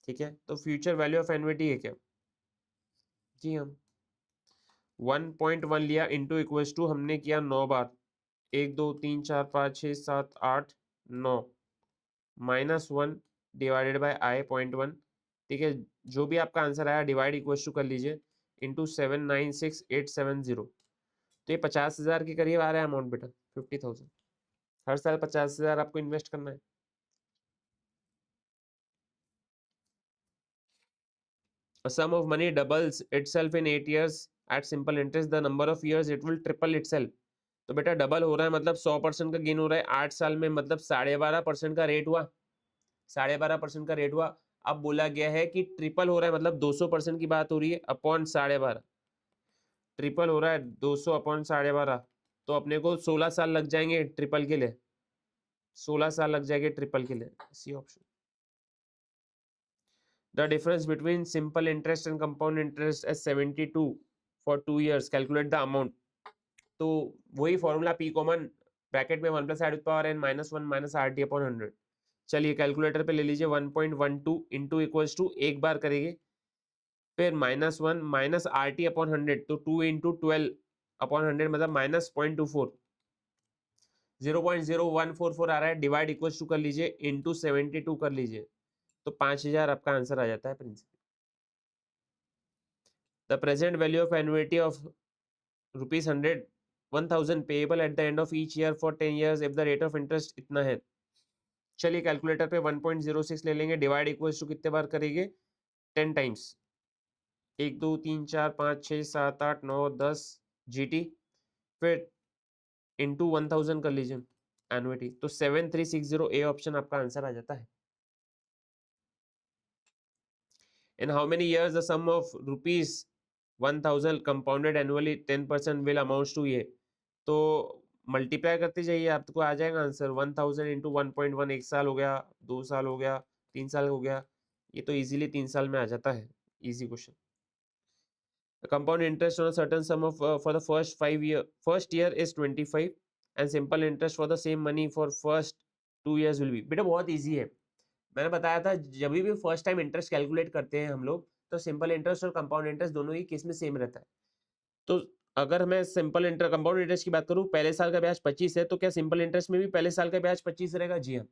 ठीक है, तो फ्यूचर वैल्यू ऑफ एन्युटी है क्या, जी हम 1.1 लिया into equals to हमने किया 9 बार, 1 2 3 4 5 6 7 8 9 -1 divided bye आई 0.1। ठीक है, जो भी आपका आंसर आया डिवाइड इक्वल्स टू कर लीजिए इंटू 796,870, तो ये 50,000 के करीब आ रहा है अमाउंट बेटा, 50,000। हर साल 50,000 आपको इन्वेस्ट करना है। A sum of money doubles itself in 8 years at simple interest, the number of years it will triple itself। तो बेटा डबल हो रहा है मतलब 100% का गेन हो रहा है 8 साल में, मतलब 12.5% का रेट हुआ, 12.5% का रेट हुआ। अब बोला गया है कि ट्रिपल हो रहा है, मतलब 200% की बात हो रही है अपॉन 12.5, ट्रिपल हो रहा है 200 अपॉन 12.5, तो अपने को 16 साल लग जाएंगे ट्रिपल के लिए, 16 साल लग जाएंगे ट्रिपल के लिए, C option. The difference between simple interest and compound interest as 72 for 2 years, calculate the amount. तो वही फॉर्मूला पी कॉमन, ब्रैकेट में 1+n minus 1 minus R T upon 100। चलिए कैलकुलेटर पे ले लीजिए 1.12 इंटू इक्वल्स टू एक बार करेंगे, फिर -1 माइनस आर टी अपॉन 100, तो 2 इंटू 12 अपॉन 100 मतलब -0.24, 0.0144 आ रहा है, डिवाइड इक्वल्स टू कर लीजिए इंटू 72 कर लीजिए, तो 5,000 आपका आंसर आ जाता है principal. The present value of annuity of ₹100 1000 payable at the end of each year for 10 years if the rate of interest इतना है। चलिए कैलकुलेटर पे 1.06 ले लेंगे, डिवाइड इक्वल्स टू कितने बार करेंगे, 10 टाइम्स, 1 2 3 4 5 6 7 8 9 10 जीटी, फिर इंटू 1000 कर लीजिए एनुअटी, तो 7360 ए ऑप्शन आपका आंसर आ जाता है। In how many years the sum of ₹1000 compounded annually 10% will amount to, ये तो मल्टीप्लाई करते जाइए आपको आ जाएगा आंसर, 1000 इंटू 1.1, 1 साल हो गया, 2 साल हो गया, 3 साल हो गया, ये तो इजीली 3 साल में आ जाता है, easy question. Compound interest on a certain sum of for the first year is 25 and simple interest for the same money for first 2 years will be, बेटा बहुत इजी है, मैंने बताया था जब भी फर्स्ट टाइम इंटरेस्ट कैलकुलेट करते हैं हम लोग, तो सिंपल इंटरेस्ट और कंपाउंड इंटरेस्ट दोनों ही केस में सेम रहता है। तो अगर मैं सिंपल इंटरेस्ट कंपाउंड इंटरेस्ट की बात करूं, पहले साल का ब्याज 25 है, तो क्या सिंपल इंटरेस्ट में भी पहले साल का ब्याज 25 रहेगा, जी हाँ।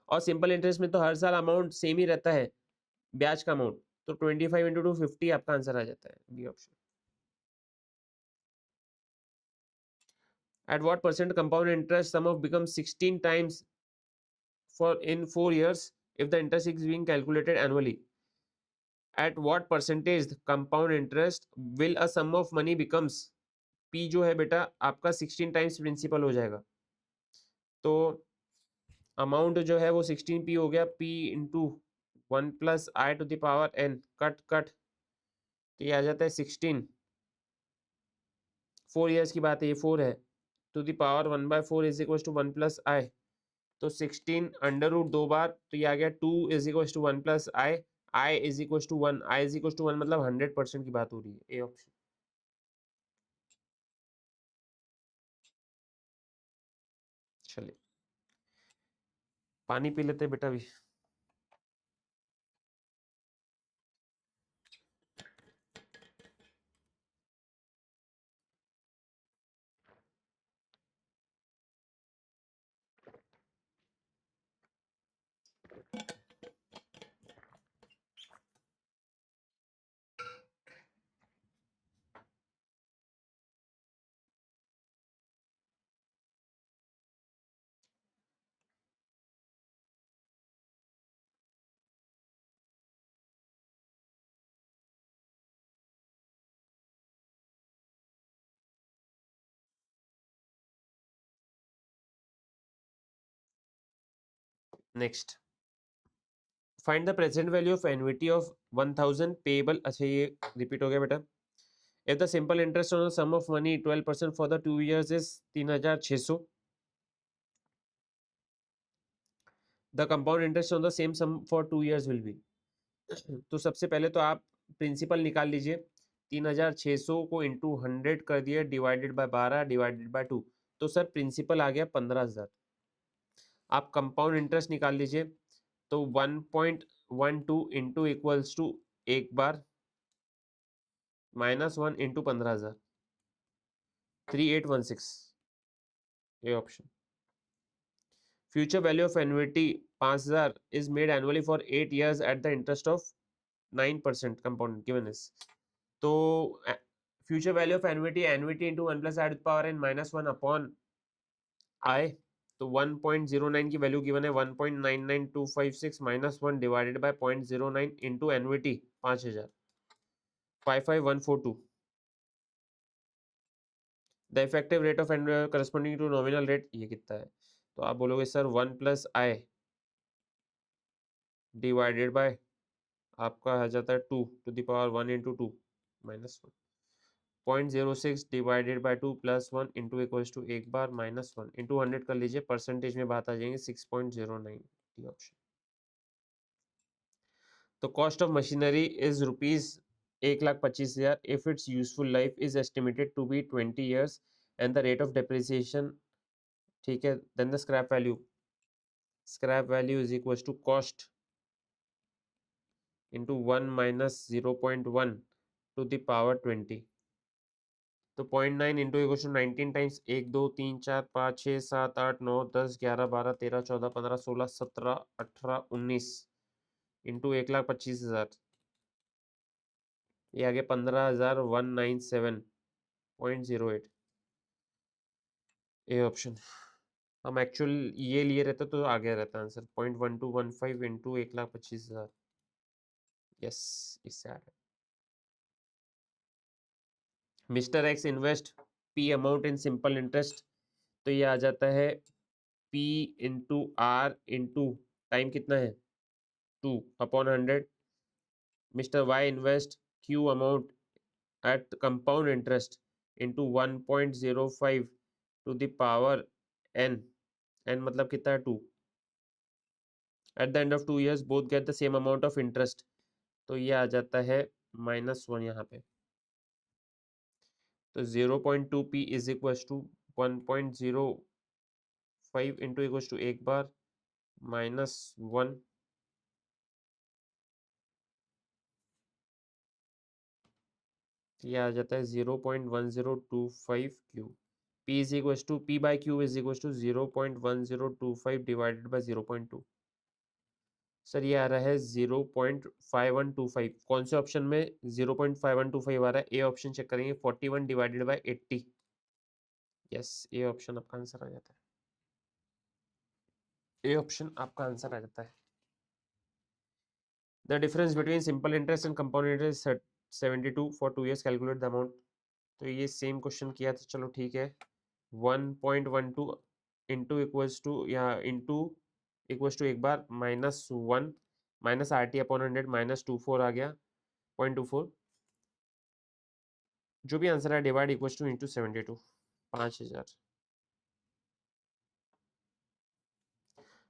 और सिंपल इंटरेस्ट में तो हर साल अमाउंट सेम ही रहता है, ब्याज का अमाउंट, तो 25 इंटू 250 आपका आंसर आ जाता है, B option. At what percent compound interest sum of become 16 times for in 4 years if the interest is being calculated annually? At what percentage the compound interest will a sum of money becomes, p जो है बेटा आपका 16 times principal हो जाएगा, तो amount जो है वो 16p हो गया, p into 1 plus I to the power N, cut cut, तो ये आ जाता है 16। 4 ईयर्स की बात है, ये 4 है, to the power 1/4 is equal to 1 plus i, तो 16 अंडर रूट 2 बार, तो ये आ गया 2 is equal to 1 plus I is equal to 1, I is equal to 1 मतलब 100% की बात हो रही है, ए ऑप्शन। चलिए पानी पी लेते बेटा भी। Next, find the present value of annuity of 1000 payable. अच्छा ये रिपीट हो गया बेटा। If the simple interest on the sum of money 12% for the 2 years is 3600, the compound interest on the same sum for 2 years will be. तो सबसे पहले तो आप प्रिंसिपल निकाल लीजिए, 3600 को इंटू 100 कर दिया डिवाइडेड बाय 12 डिवाइडेड बाय 2, तो सर प्रिंसिपल आ गया 15,000। आप कंपाउंड इंटरेस्ट निकाल लीजिए, तो 1.12 इंटू इक्वल्स टू एक बार -1 इंटू 15,000, 3816, ये option. Future value of annuity 5000 is made annually for 8 years at the interest of 9% compound given is. तो future value of annuity, annuity into 1 plus I to power n -1 upon i, तो 1.09 की value given है 1.99256 -1 divided by 0.09 into annuity 5000, 55142। The effective rate of corresponding to nominal rate ये कितना है, तो आप बोलोगे sir 1 plus I divided by आपका आ जाता है 2 to the power 1 into 2 -1, 0.06 divided by 2 plus 1 into equals to एक बार -1 इंटू 100 कर लीजिए, परसेंटेज में बात आ जाएंगे 6.09, ऑप्शन। तो cost of machinery is rupees 1,25,000 if its useful life is estimated to be 20 years and the rate of depreciation, ठीक है, then the scrap value is equal to cost into 1 minus 0.1 to the power 20, तो 0.9 into equal to 19 times 1 2 3 4 5 6 7 8 9 10 11 12 13 14 15 16 17 18 19 into 1,25,000, ये आगे 15,197.08, A option. हम actual ये लिए रहते तो आगे रहता आंसर 0.1215 इंटू 1,25,000, यस इससे आ रहा है। Mister X invest P amount in simple interest, तो ये आ जाता है P into R into time कितना है 2 upon 100। Mister Y invest Q amount at compound interest into 1.05 to the power N, N मतलब कितना है 2, at the end of 2 years both get the same amount of interest, तो ये आ जाता है -1 यहाँ पे, तो 0.2 P is equal to 1.05 into equal to एक बार -1, ये आ जाता है 0.1025 Q. P is equal to P by Q is equal to 0.1025 divided by 0.2। Sir ये आ रहा है 0.5125, कौन से ऑप्शन में 0.5125 आ रहा है, ए ऑप्शन चेक करेंगे 41 divided by 80, yes A option आपका आंसर आ जाता है, ए ऑप्शन आपका आंसर आ जाता है। The difference between simple interest and compound interest 72 for 2 years, calculate the amount. तो ये सेम क्वेश्चन किया था, चलो ठीक है। 1.12 इंटू इक्वल्स टू या इंटू इक्वल्स टू एक बार -1 माइनस RT/100 -24 आ गया 0.24, जो भी आंसर है divide equal two into 72, 5000।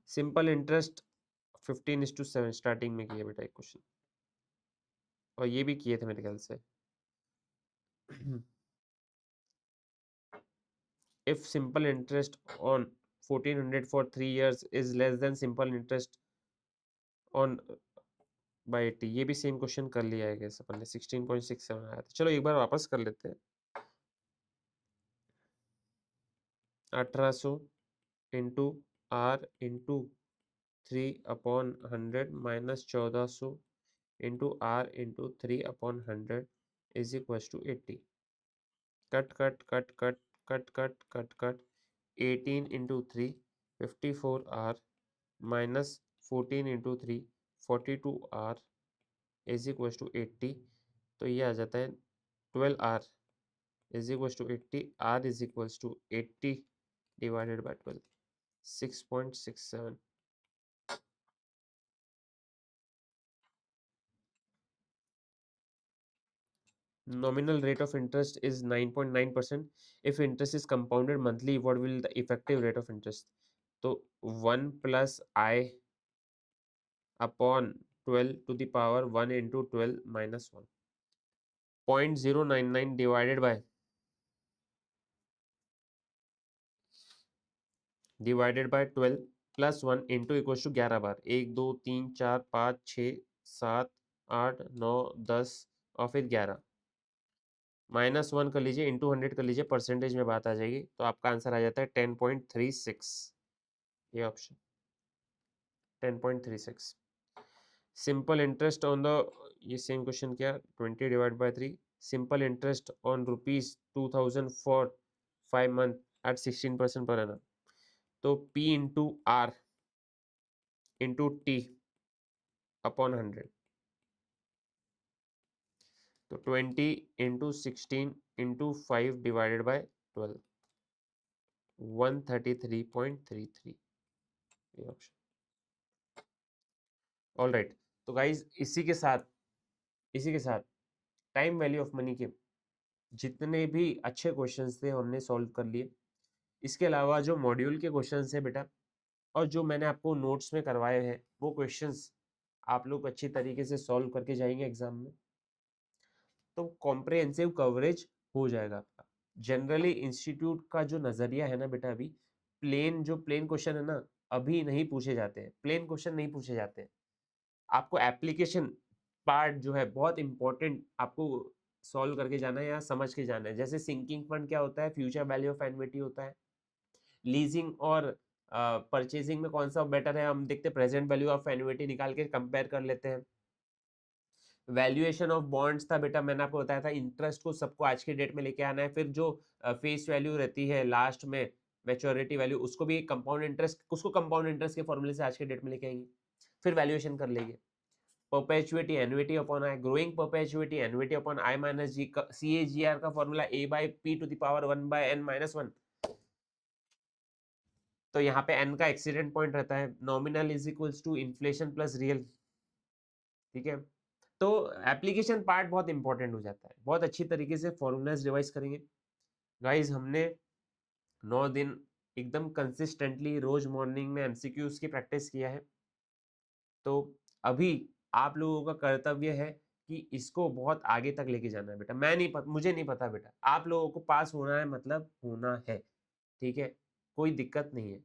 Simple interest 15:7 starting में किया बेटा एक क्वेश्चन, और ये भी किए थे मेरे ख्याल से। If simple interest on 1400 for 3 years is less than simple interest on by 80, ये भी सेम क्वेश्चन कर लिया है कैसे अपन ने, 16.67 आया था। चलो एक बार वापस कर लेते हैं। 1800 into R into 3/100 minus 1400 into R into 3/100 is equal to 80। Cut cut cut cut cut cut cut cut 18 into 3 54R minus 14 into 3 42R is equal to 80। तो ये आ जाता है 12R is equal to 80, R is equal to 80 divided by 12, 6.67। Nominal rate of interest is 9.9%. If interest is compounded monthly, what will the effective rate of interest? तो 1 plus I upon 12 to the power 1 into 12 minus 1, 0.099 divided by 12 plus 1 into equal to 11 बार, 1 2 3 4 5 6 7 8 9 10 और फिर 11 minus 1 कर लीजिए, into 100 कर लीजिए, percentage में बात आ जाएगी, तो आपका आंसर आ जाता है 10.36। ये option 10.36। Simple interest on the, ये सेम क्वेश्चन क्या, 20 divide by 3, simple interest on ₹2000 for 5 month at 16% per annum. तो P into R into T upon 100, तो 20 इंटू 16 इंटू 5 डिवाइडेड बाय 12, 133.33। ये ऑप्शन। ऑल राइट, तो गाइज इसी के साथ time value of money के जितने भी अच्छे क्वेश्चंस थे हमने सॉल्व कर लिए। इसके अलावा जो मॉड्यूल के क्वेश्चंस है बेटा, और जो मैंने आपको नोट्स में करवाए हैं, वो क्वेश्चंस आप लोग अच्छी तरीके से सॉल्व करके जाएंगे एग्जाम में, तो कॉम्प्रिहेंसिव कवरेज हो जाएगा आपका। जनरली इंस्टीट्यूट का जो नजरिया है ना बेटा, अभी प्लेन क्वेश्चन है ना, अभी नहीं पूछे जाते हैं, प्लेन क्वेश्चन नहीं पूछे जाते हैं। आपको एप्लीकेशन पार्ट जो है बहुत इंपॉर्टेंट, आपको सॉल्व करके जाना है या समझ के जाना है। जैसे सिंकिंग फंड क्या होता है, फ्यूचर वैल्यू ऑफ एन्युटी होता है। लीजिंग और परचेजिंग में कौन सा बेटर है, हम देखते हैं प्रेजेंट वैल्यू ऑफ एन्युटी निकाल के कंपेयर कर लेते हैं। वैल्यूएशन ऑफ बॉन्ड्स था बेटा, मैंने आपको बताया था इंटरेस्ट को सबको आज के डेट में लेके आना है। फिर जो फेस वैल्यू रहती है लास्ट में, मैच्योरिटी वैल्यू, उसको भी कंपाउंड इंटरेस्ट, उसको कंपाउंड इंटरेस्ट के फॉर्मूले से आज के डेट में लेके आएंगे, फिर वैल्यूएशन कर लेंगे। Perpetuity annuity upon I, growing perpetuity annuity upon I minus G, CAGR का फॉर्मूला A/P⁴ तो यहाँ पे n का एक्सीडेंट पॉइंट रहता है, nominal is equals to inflation plus real. ठीक है, तो एप्लीकेशन पार्ट बहुत इंपॉर्टेंट हो जाता है, बहुत अच्छी तरीके से फॉर्मूलाज रिवाइज करेंगे गाइज। हमने 9 दिन एकदम कंसिस्टेंटली रोज मॉर्निंग में MCQs की प्रैक्टिस किया है, तो अभी आप लोगों का कर्तव्य है कि इसको बहुत आगे तक लेके जाना है बेटा। मुझे नहीं पता बेटा, आप लोगों को पास होना है, मतलब होना है। ठीक है, कोई दिक्कत नहीं है।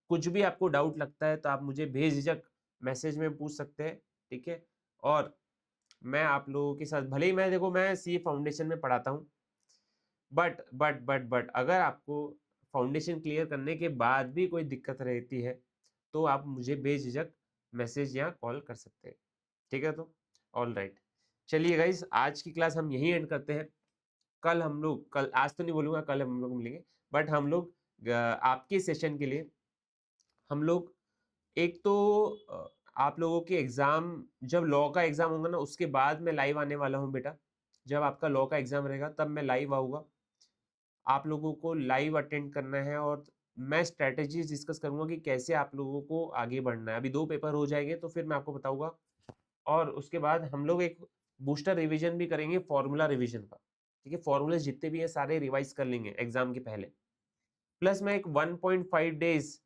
कुछ भी आपको डाउट लगता है तो आप मुझे बेझिझक मैसेज में पूछ सकते हैं। ठीक है, और मैं आप लोगों के साथ, भले ही मैं CA फाउंडेशन में पढ़ाता हूँ, बट अगर आपको फाउंडेशन क्लियर करने के बाद भी कोई दिक्कत रहती है तो आप मुझे बेझिझक मैसेज या कॉल कर सकते हैं। ठीक है, तो ऑल राइट, चलिए गाइज आज की क्लास हम यहीं एंड करते हैं। कल आज तो नहीं बोलूंगा, कल हम लोग मिलेंगे, बट हम लोग आपके सेशन के लिए हम लोग एक तो आप लोगों के एग्जाम, जब लॉ का एग्जाम होगा ना उसके बाद मैं लाइव आने वाला हूँ बेटा। जब आपका लॉ का एग्जाम रहेगा तब मैं लाइव आऊँगा, आप लोगों को लाइव अटेंड करना है, और मैं स्ट्रेटेजीज डिस्कस करूंगा कि कैसे आप लोगों को आगे बढ़ना है। अभी 2 पेपर हो जाएंगे तो फिर मैं आपको बताऊंगा और उसके बाद हम लोग एक बूस्टर रिवीजन भी करेंगे फॉर्मूला रिवीजन का, ठीक है। फॉर्मूले जितने भी हैं सारे रिवाइज कर लेंगे एग्जाम के पहले। प्लस मैं एक 1.5 डेज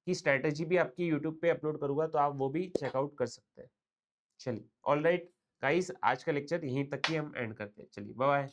की स्ट्रेटेजी भी आपकी यूट्यूब पे अपलोड करूंगा, तो आप वो भी चेकआउट कर सकते हैं। चलिए ऑल राइट गाइस, आज का लेक्चर यहीं तक ही हम एंड करते हैं। चलिए बाय बाय।